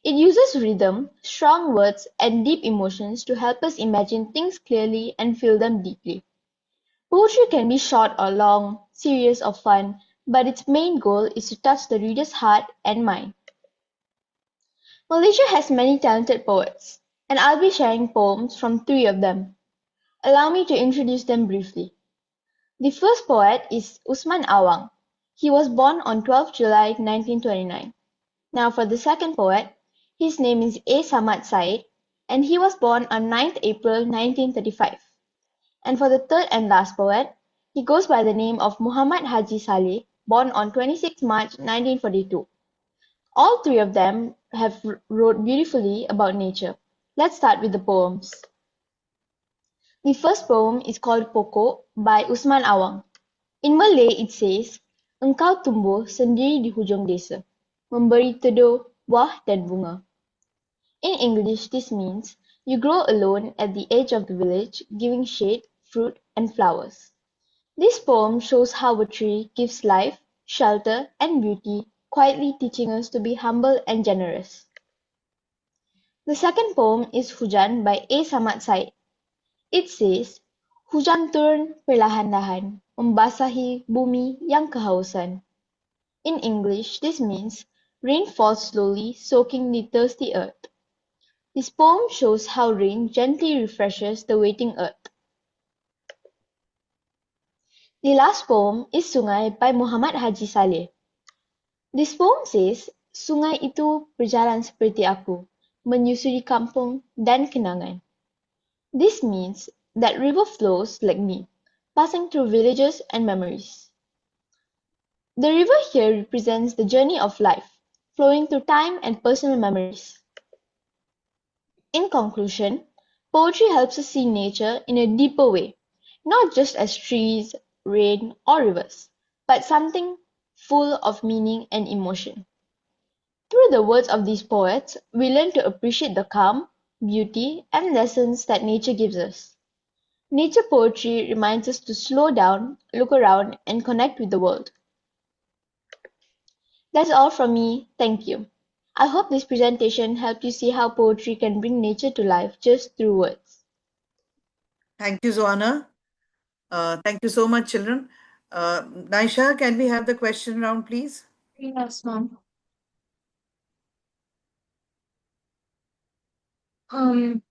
It uses rhythm, strong words, and deep emotions to help us imagine things clearly and feel them deeply. Poetry can be short or long, serious or fun, but its main goal is to touch the reader's heart and mind. Malaysia has many talented poets, and I'll be sharing poems from three of them. Allow me to introduce them briefly. The first poet is Usman Awang. He was born on 12 July 1929. Now for the second poet, his name is A. Samad Said, and he was born on 9th April 1935. And for the third and last poet, he goes by the name of Muhammad Haji Saleh, born on 26 March 1942. All three of them have wrote beautifully about nature. Let's start with the poems. The first poem is called Pokok by Usman Awang. In Malay it says, Engkau tumbuh sendiri di hujung desa, memberi teduh, buah dan bunga. In English this means, you grow alone at the edge of the village, giving shade, fruit and flowers. This poem shows how a tree gives life, shelter and beauty, quietly teaching us to be humble and generous. The second poem is Hujan by A. Samad Said. It says, Hujan turun perlahan-lahan, membasahi bumi yang kehausan. In English, this means rain falls slowly, soaking the thirsty earth. This poem shows how rain gently refreshes the waiting earth. The last poem is Sungai by Muhammad Haji Saleh. This poem says, sungai itu berjalan seperti aku, menyusuri kampung dan kenangan. This means that river flows like me, passing through villages and memories. The river here represents the journey of life, flowing through time and personal memories. In conclusion, poetry helps us see nature in a deeper way, not just as trees, rain, or rivers, but something full of meaning and emotion. Through the words of these poets, we learn to appreciate the calm, beauty, and lessons that nature gives us. Nature poetry reminds us to slow down, look around, and connect with the world. That's all from me. Thank you. I hope this presentation helped you see how poetry can bring nature to life just through words.
Thank you, Zoana. Thank you so much, children. Naisha, can we have the question round, please?
Yes, ma'am.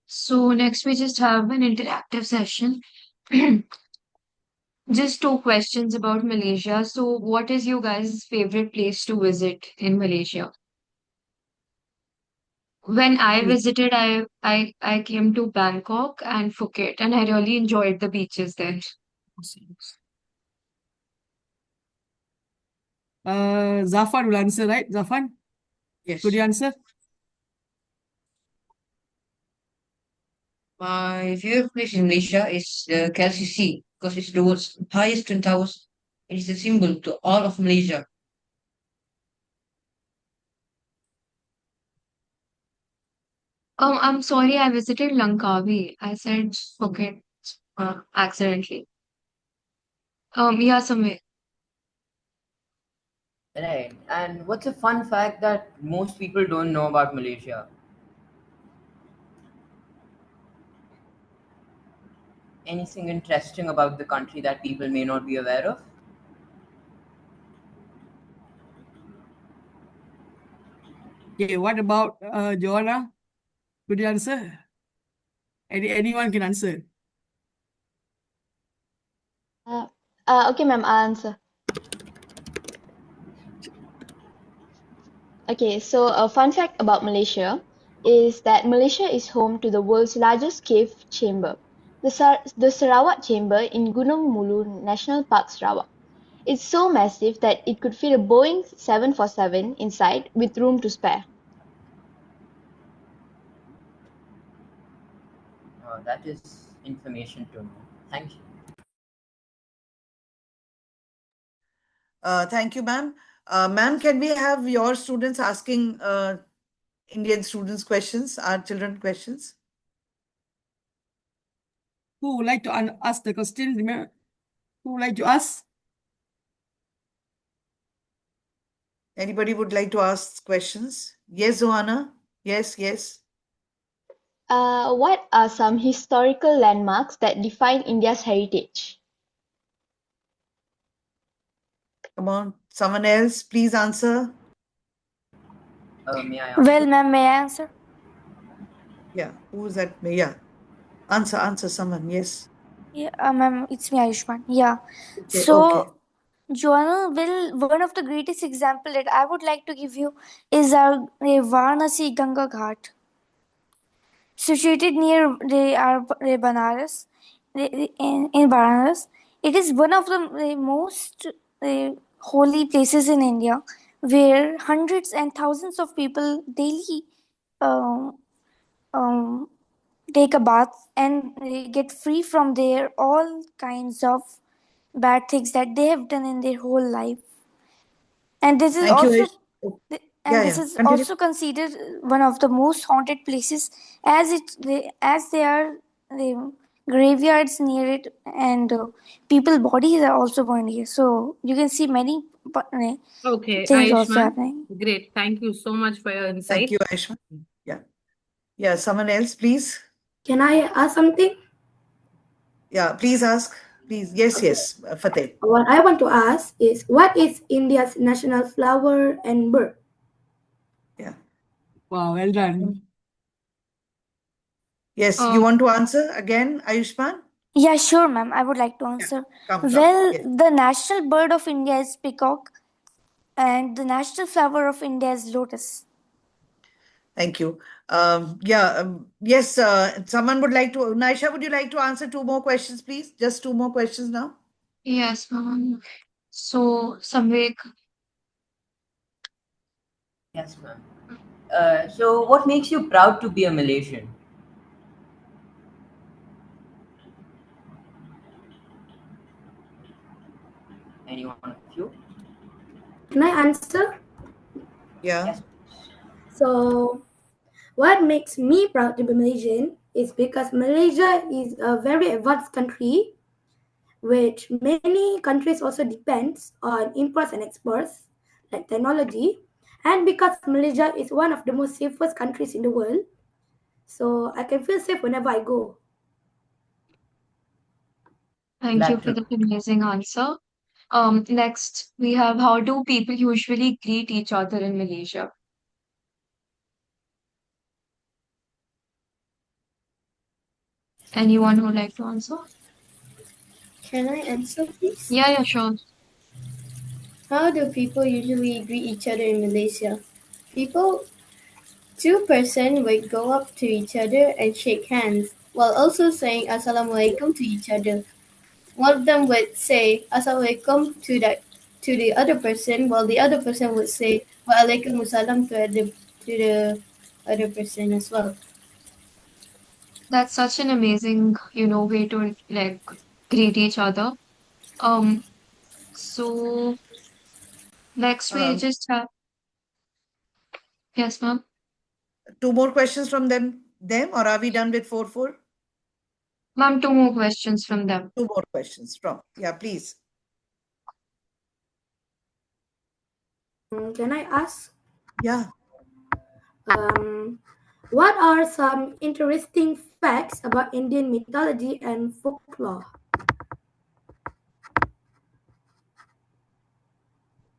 So next we just have an interactive session. Just two questions about Malaysia. So what is your guys' favorite place to visit in Malaysia? When I visited, I came to Bangkok and Phuket, and I really enjoyed the beaches there.
Zafan will answer, right? Zafan?
Yes.
Could you answer?
My favorite place in Malaysia is the KLCC because it's the world's highest twin towers and it's a symbol to all of Malaysia.
I'm sorry, I visited Langkawi. I said Phuket accidentally. Yeah, somewhere.
Right. And what's a fun fact that most people don't know about Malaysia? Anything interesting about the country that people may not be aware of?
Okay, what about Joanna? Could you answer? Anyone can answer.
Okay, ma'am, I'll answer. Okay, so a fun fact about Malaysia is that Malaysia is home to the world's largest cave chamber, the Sarawak Chamber in Gunung Mulu National Park, Sarawak. It's so massive that it could fit a Boeing 747 inside with room to spare.
That is information to know. Thank you.
Thank you, ma'am. Ma'am, can we have your students asking Indian students questions, our children questions?
Who would like to ask the question? Who would like to ask?
Anybody would like to ask questions? Yes, Zohana? Yes, yes.
What are some historical landmarks that define India's heritage?
Come on, someone else, please answer.
May I answer?
Well, ma'am, may I answer?
Yeah, who is that? Yeah, answer someone, yes.
Yeah, ma'am, it's me, Ayushman. Yeah.
Okay,
So,
okay.
Joanna, well, one of the greatest example that I would like to give you is our Varanasi Ganga Ghat, situated near our Banaras, in Banaras. It is one of the most holy places in India, where hundreds and thousands of people daily um, um, take a bath and they get free from their all kinds of bad things that they have done in their whole life. And this is
Thank you.
also
Yeah,
this
yeah.
is
Continue.
also considered one of the most haunted places, as they are the graveyards near it, and people bodies are also burned here. So you can see many
Okay,
things also
Ayushman.
happening.
Great. Thank you so much for your insight.
Thank you, Aishma. Yeah. Yeah, someone else, please.
Can I ask something?
Yeah, please ask. Please. Yes, yes, Fateh.
What I want to ask is, what is India's national flower and bird?
Yeah.
Wow, well done.
Yes, you want to answer again, Ayushman?
Yeah, sure, ma'am. I would like to answer.
Come.
Well,
Yes.
the national bird of India is peacock, and the national flower of India is lotus.
Thank you. Yes, someone would like to, Naisha, would you like to answer two more questions, please? Just two more questions now.
Yes, ma'am. So, Samvik.
Yes, ma'am. So what makes you proud to be a Malaysian? Anyone of you?
Can I answer?
Yeah.
Yes.
So, What makes me proud to be Malaysian is because Malaysia is a very advanced country, which many countries also depends on imports and exports, like technology, and because Malaysia is one of the most safest countries in the world, so I can feel safe whenever I go.
Thank you for that amazing answer. Next, we have how do people usually greet each other in Malaysia? Anyone who would like to answer?
Can I answer, please?
Yeah, sure.
How do people usually greet each other in Malaysia? Two-person would go up to each other and shake hands, while also saying Assalamualaikum to each other. One of them would say Assalamualaikum to the other person, while the other person would say Waalaikumsalam to the other person as well.
That's such an amazing, way to like greet each other. So next we
Um,
just have, yes, ma'am.
Two more questions from them, or are we done with 4-4?
Ma'am, two more questions from them.
Two more questions from, yeah, please.
Can I ask?
Yeah.
What are some interesting facts about Indian mythology and folklore?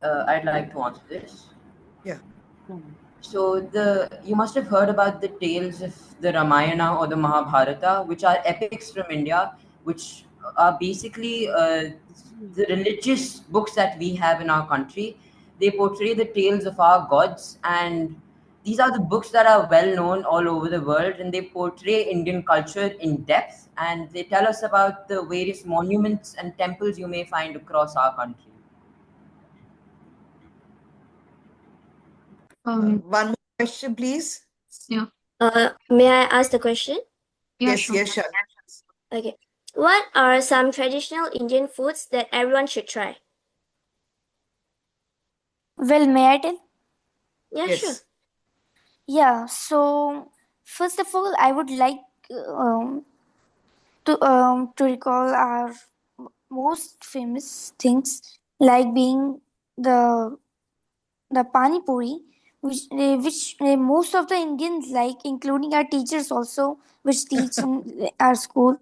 I'd like to answer this.
Yeah.
So you must have heard about the tales of the Ramayana or the Mahabharata, which are epics from India, which are basically the religious books that we have in our country. They portray the tales of our gods, and these are the books that are well known all over the world, and they portray Indian culture in depth, and they tell us about the various monuments and temples you may find across our country.
One more question, please.
Yeah.
May I ask the question?
Yeah,
Yes,
sure.
yes, sure.
Okay. What are some traditional Indian foods that everyone should try?
Well, may I tell?
Yeah,
Yes.
sure.
Yeah, so first of all, I would like to recall our most famous things, like being the pani puri, which most of the Indians like, including our teachers also, which teach in our school.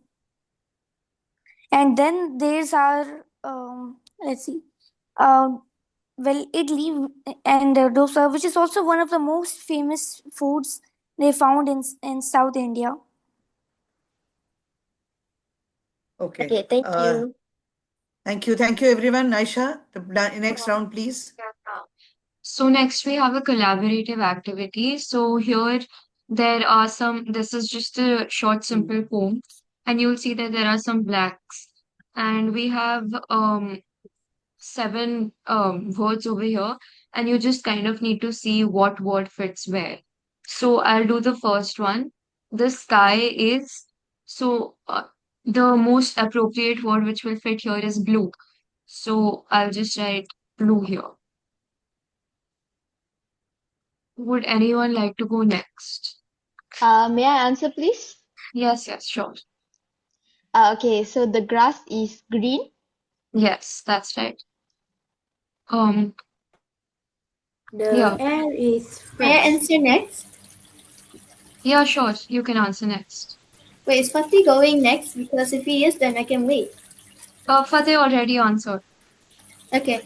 And then there's our let's see, well, idli and dosa, which is also one of the most famous foods they found in South India.
Okay.
Okay, thank you.
Thank you, everyone. Aisha, the next round, please.
So next we have a collaborative activity. So here there are this is just a short, simple poem, and you'll see that there are some blacks. And we have 7 words over here, and you just kind of need to see what word fits where. So I'll do the first one. The sky is, so the most appropriate word which will fit here is blue. So I'll just write blue here. Would anyone like to go next?
May I answer, please?
Yes, sure.
Okay, so the grass is green.
Yes, that's right.
The
Yeah.
air is fresh.
May I answer next?
Yeah, sure. You can answer next.
Wait, is Fatih going next? Because if he is, then I can wait.
Fateh already answered.
Okay.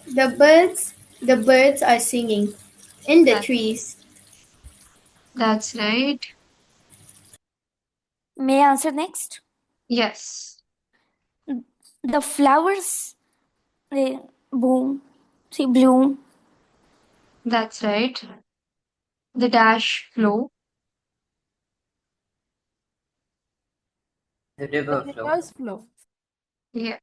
The birds are singing in the trees.
That's right.
May I answer next?
Yes.
The flowers, they bloom.
That's right. The dash flow.
The river flow.
Rivers flow.
Yes.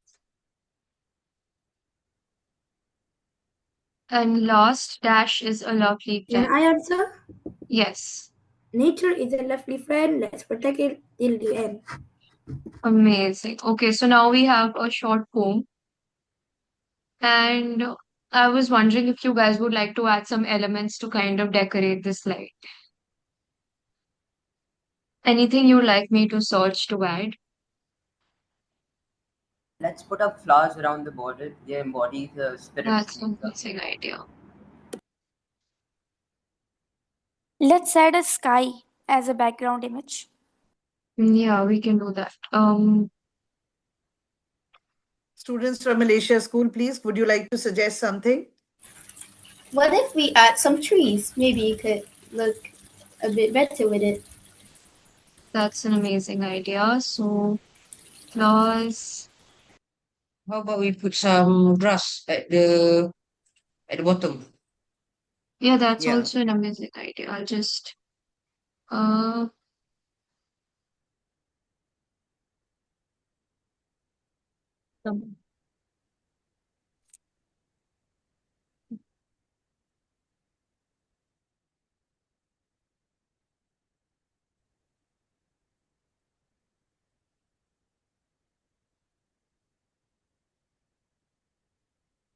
And last dash is a lovely
Can
friend.
I answer?
Yes.
Nature is a lovely friend. Let's protect it till the end.
Amazing. Okay, so now we have a short poem. And I was wondering if you guys would like to add some elements to kind of decorate this slide. Anything you'd like me to search to add?
Let's put up flowers around the border. They embody the spirit of
That's an
nature.
amazing idea.
Let's add a sky as a background image.
Yeah, we can do that.
Students from Malaysia School, please, would you like to suggest something?
What if we add some trees? Maybe it could look a bit better with it.
That's an amazing idea. So, flowers.
How about we put some grass at the bottom?
Yeah, that's
Yeah.
also an amazing idea. I'll just uh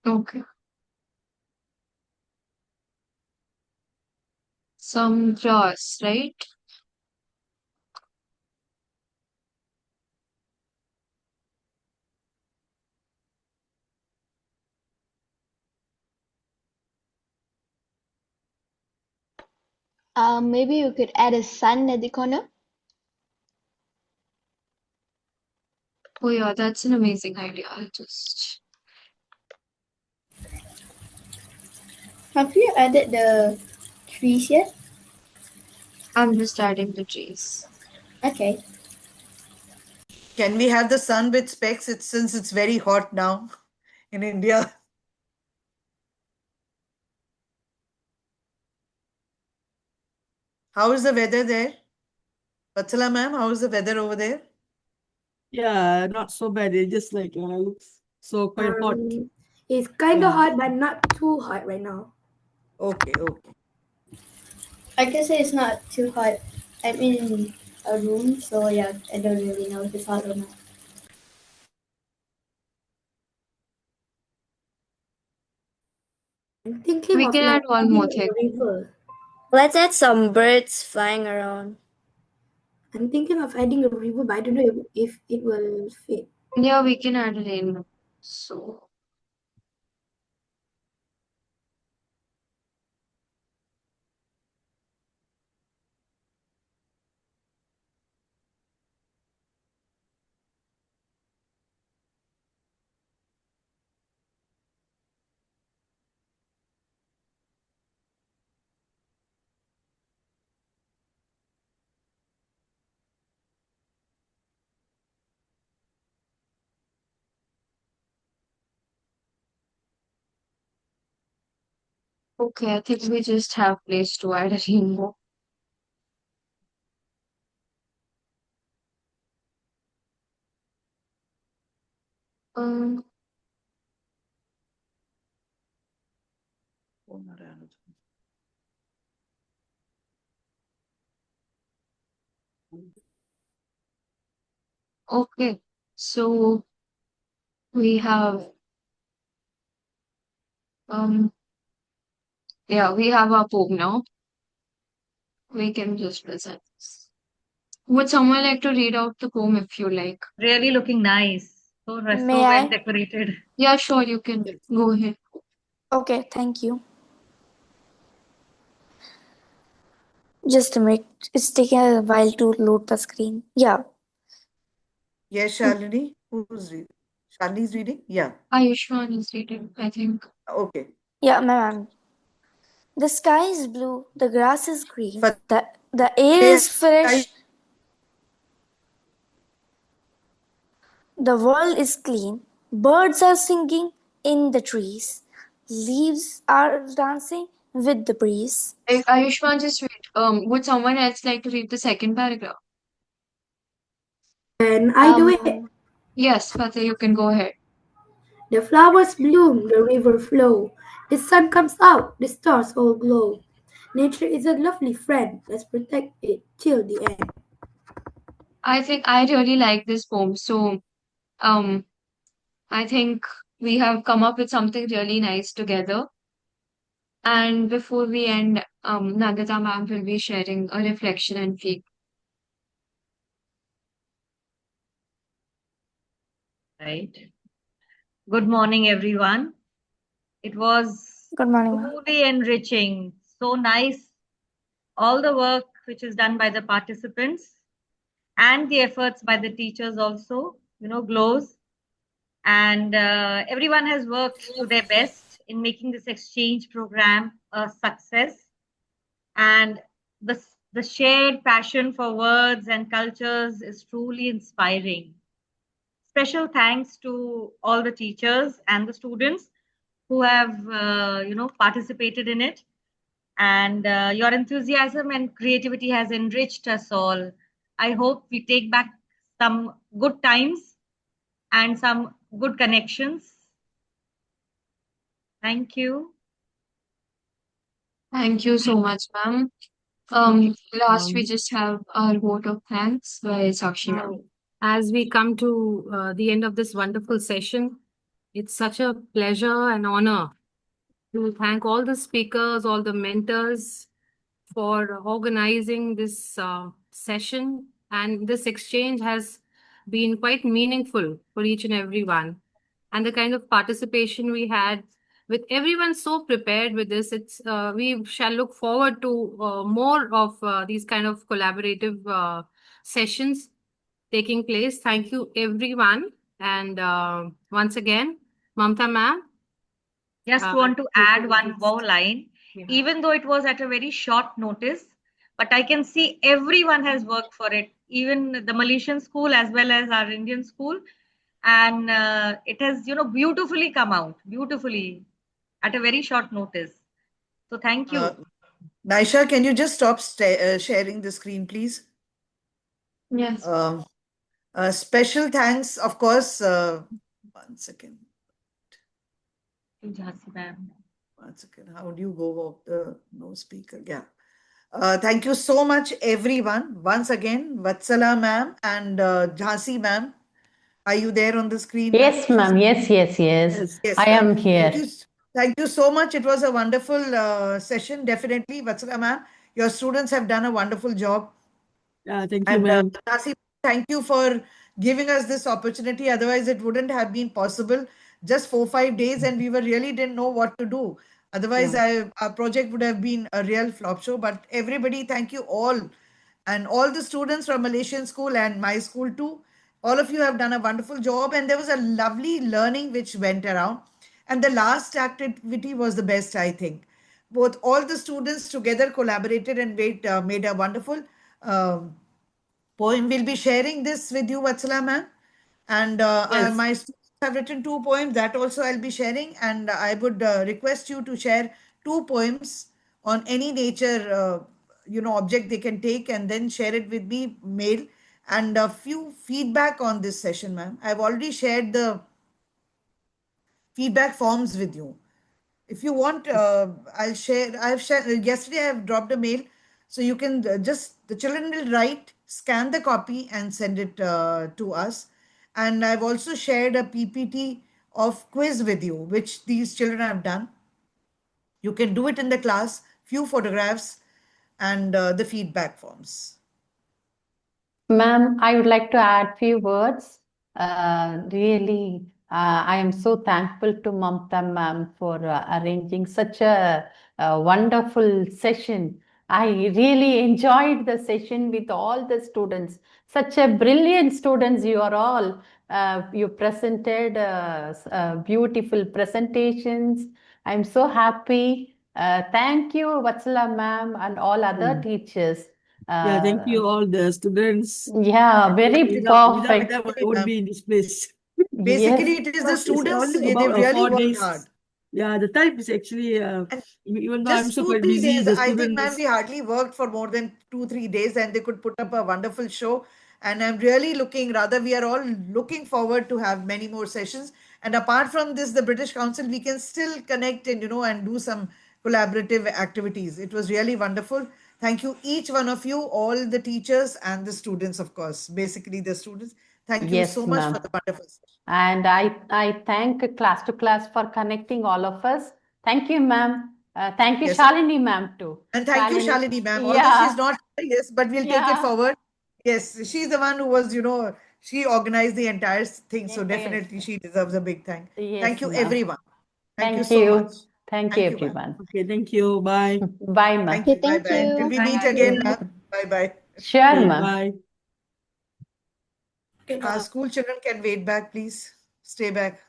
okay. Some flowers, right?
Maybe you could add a sun at the corner.
Oh yeah, that's an amazing idea. I'll just
Have you added the trees yet?
I'm just adding the trees.
Okay.
Can we have the sun with specs since it's very hot now in India? How is the weather there? Vatsala ma'am, how is the weather over there?
Yeah, not so bad. It just like looks so quite hot.
It's kind of
Yeah.
hot, but not too hot right now.
Okay, okay.
I can say it's not too hot. I'm in a room, so yeah, I don't really know if it's hot or not.
I'm thinking
We
of
can add one more
adding
thing.
a river.
Let's add some birds flying around.
I'm thinking of adding a river, but I don't know if it will fit.
Yeah, we can add a rainbow. So okay, I think we just have place to add a rainbow. Um, okay, so we have yeah, we have our poem now. We can just present this. Would someone like to read out the poem if you like?
Really looking nice. So
May
well
I?
decorated.
Yeah, sure, you can go ahead.
Okay, thank you. Just a minute. It's taking a while to load the screen. Yeah.
Yes, Shalini. Who's reading? Shalini's reading? Yeah.
Ayushman is reading, I think.
Okay.
Yeah, ma'am. The sky is blue, the grass is green,
For
the air is fresh, the world is clean, birds are singing in the trees, leaves are dancing with the breeze.
Ayushman, just read. Would someone else like to read the second paragraph?
Can I do it?
Yes, Fateh, you can go ahead.
The flowers bloom, the river flow, the sun comes out, the stars all glow. Nature is a lovely friend. Let's protect it till the end.
I think I really like this poem. So, I think We have come up with something really nice together. And before we end, Nandita ma'am will be sharing a reflection and feedback.
Right. Good morning, everyone. It was
Good morning, ma'am.
truly enriching, so nice. All the work which is done by the participants and the efforts by the teachers also, glows. And everyone has worked to their best in making this exchange program a success. And the shared passion for words and cultures is truly inspiring. Special thanks to all the teachers and the students who have participated in it, and your enthusiasm and creativity has enriched us all. I hope we take back some good times and some good connections. Thank you.
Thank you so much, ma'am. Last, we just have our vote of thanks by Sakshi ma'am.
Now, as we come to the end of this wonderful session, it's such a pleasure and honor to thank all the speakers, all the mentors for organizing this session. And this exchange has been quite meaningful for each and every one. And the kind of participation we had with everyone so prepared with this, we shall look forward to more of these kind of collaborative sessions taking place. Thank you, everyone. And once again, Mamta ma'am.
Just want to add one more line.
Yeah.
Even though it was at a very short notice, but I can see everyone has worked for it, even the Malaysian school as well as our Indian school. And it has, beautifully come out, beautifully at a very short notice. So thank you.
Naisha, can you just stop sharing the screen, please?
Yes.
Special thanks, of course. One second. One second. How do you go off the no speaker? Yeah. Thank you so much, everyone. Once again, Vatsala ma'am and Jhansi ma'am. Are you there on the screen?
Yes, ma'am. Yes.
Yes,
I
ma'am.
am here.
Thank you so much. It was a wonderful session, definitely. Vatsala ma'am, your students have done a wonderful job.
Yeah, thank you,
And
ma'am.
Jhansi, thank you for giving us this opportunity. Otherwise, it wouldn't have been possible. Just 4-5 days, and we really didn't know what to do. Otherwise, our project would have been a real flop show. But everybody, thank you all. And all the students from Malaysian school and my school too. All of you have done a wonderful job. And there was a lovely learning which went around. And the last activity was the best, I think. Both all the students together collaborated and made a wonderful um, poem. We'll be sharing this with you, Vatsala ma'am. And
Yes.
my students have written 2 poems that also I'll be sharing. And I would request you to share 2 poems on any nature, object they can take and then share it with me, mail. And a few feedback on this session, ma'am. I've already shared the feedback forms with you. If you want, I'll share. I've shared yesterday. I have dropped a mail, so you can the children will write, scan the copy, and send it to us. And I've also shared a PPT of quiz with you, which these children have done. You can do it in the class. Few photographs and the feedback forms.
Ma'am, I would like to add few words. Really, I am so thankful to Mamta ma'am for arranging such a wonderful session. I really enjoyed the session with all the students. Such a brilliant students you are all. You presented beautiful presentations. I'm so happy. Thank you, Vatsala ma'am, and all other teachers.
Yeah, thank you all the students.
Yeah, very
Without
perfect.
them, I won't be in this place.
Basically,
Yes.
it is the
It's
students.
only
They've
about
really
4
worked
days.
hard.
Yeah, the time is actually, even though I'm
Just
so
two,
quite
3 days.
busy, the
I think, ma'am,
students.
we hardly worked for more than 2-3 days, and they could put up a wonderful show. And I'm really we are all looking forward to have many more sessions. And apart from this, the British Council, we can still connect and and do some collaborative activities. It was really wonderful. Thank you, each one of you, all the teachers and the students, of course. Basically, the students. Thank you
Yes,
so much for
ma'am.
the wonderful session.
And I thank class to class for connecting all of us. Thank you, ma'am. Thank you,
Yes.
Shalini, ma'am, too.
And thank you, Shalini, ma'am. Although
Yeah.
she's not here, yes, but we'll take it
Yeah.
forward. Yes, she's the one who was, she organized the entire thing. So
Yes.
definitely she deserves a big thank.
Yes,
Thank you,
ma'am.
everyone. Thank you
Thank
so
you.
much.
Thank you,
Thank you, ma'am.
everyone.
Okay, thank you. Bye.
Bye, ma'am.
Thank you.
Thank
Bye-bye. Till
you.
we
Thank
meet
you.
again, ma'am. Bye-bye.
Sure,
Okay,
ma'am.
bye.
Okay,
Our school children can wait back, please. Stay back.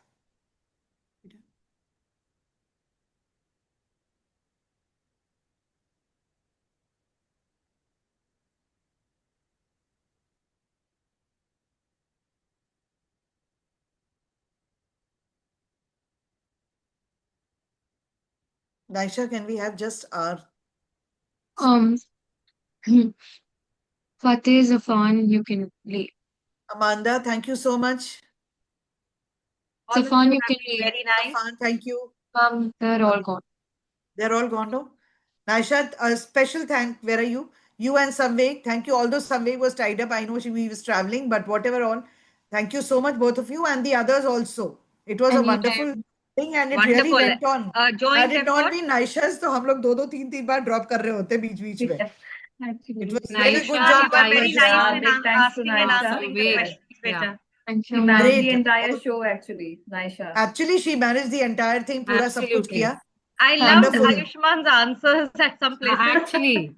Naisha, can we have just our
Fateh Zafan, you can leave.
Amanda? Thank you so much.
All of
Zafan,
you
you
have
can
been
leave.
very nice.
Afan, thank you.
They're all gone.
They're all gone now. Naisha, a special thank. Where are you? You and Samveg. Thank you. Although Samveg was tied up, I know he was traveling, but whatever all. Thank you so much, both of you, and the others also. It was a wonderful thing, and it really
Wonderful.
went on.
Joint
Had it not
effort.
been Naisha's, तो हम लोग दो तीन तीन बार drop कर रहे होते बीच में.
Yes,
It was
Naisha,
really good job
you were
done by
very
this
nice
team.
in
big thanks to
asking and
Naisha.
answering the questions, Beta.
Thank
She
you.
managed the
Great.
entire show actually, Naisha.
Actually, she managed the entire thing. पूरा सब कुछ
Absolutely.
किया.
I loved
Wonderful.
Ayushman's answers at some places.
Actually,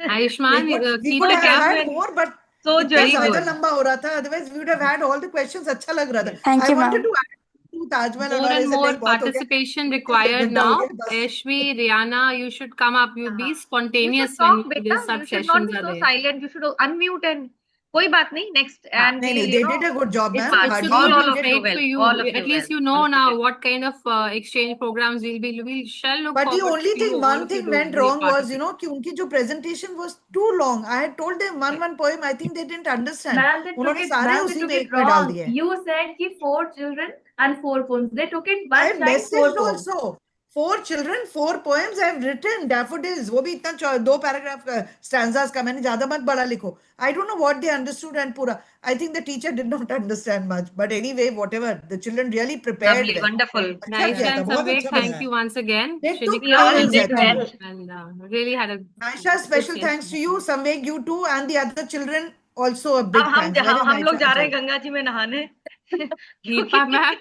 Ayushman,
we
keep
could
it
have
up.
had more, but
So
इतना
Very
ज्यादा
good.
लंबा हो रहा था. Otherwise, we would have had all the questions. अच्छा लग रहा था.
Thank
I
you,
wanted
ma'am.
to add to Tajmal
More
और
and
ऐसे
more
नहीं बहुत हो गया.
participation
एक
required
घंटा हो
now.
गया, बस.
Ashvi, Rihanna, you should come up. You be
You
spontaneous
should
when
talk, Beta.
this such
You should not
sessions
be
are
so
there.
silent. You should unmute and कोई बात नहीं. Next and
नहीं
we'll,
नहीं, they did a good job, ma'am.
It should
Hardly
be
all of you
perfect
well.
for you.
All of
At
you
least
well.
you know now what kind of exchange programs will be. We shall look
But the
forward
only
to you,
thing,
all
one
of you
thing
to
went
be
wrong
part
was,
of it.
कि उनकी जो presentation was too long. I had told them one poem. I think they didn't understand.
Ma'am, they took
उन्होंने
it.
सारे
Ma'am, they
उसी
took
में
it
एक में डाल
wrong.
दिए.
You said कि 4 children and 4 poems. They took it
I
one time 4
messaged
poems.
also. 4 children, 4 poems I have written. Daffodils. वो भी इतना 2 paragraph stanzas का मैंने ज़्यादा मत बड़ा लिखो. I don't know what they understood and पूरा. I think the teacher did not understand much. But anyway, whatever. The children really prepared
Lovely,
well.
wonderful.
अच्छा
Naisha
किया था,
and
बहुत
Samveg,
अच्छा
thank
बनाया.
you once again.
They took
We all
turns
did well.
actually.
And really had a
Naisha,
good
special thanks to
session.
you. Samveg, you too, and the other children also a
अब
big thanks. Where is
हम लोग
Naisha?
जा रहे
अच्छा.
हैं गंगा जी में नहाने.
Deepa ma'am.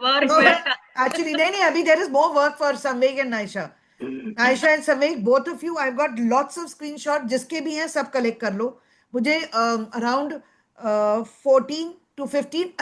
Work
No,
में.
but actually, नहीं, अभी there is more work for Samveg and Naisha. Naisha and Samveg, both of you, I've got lots of screenshots. जिसके भी हैं सब collect कर लो. मुझे around 14 to 15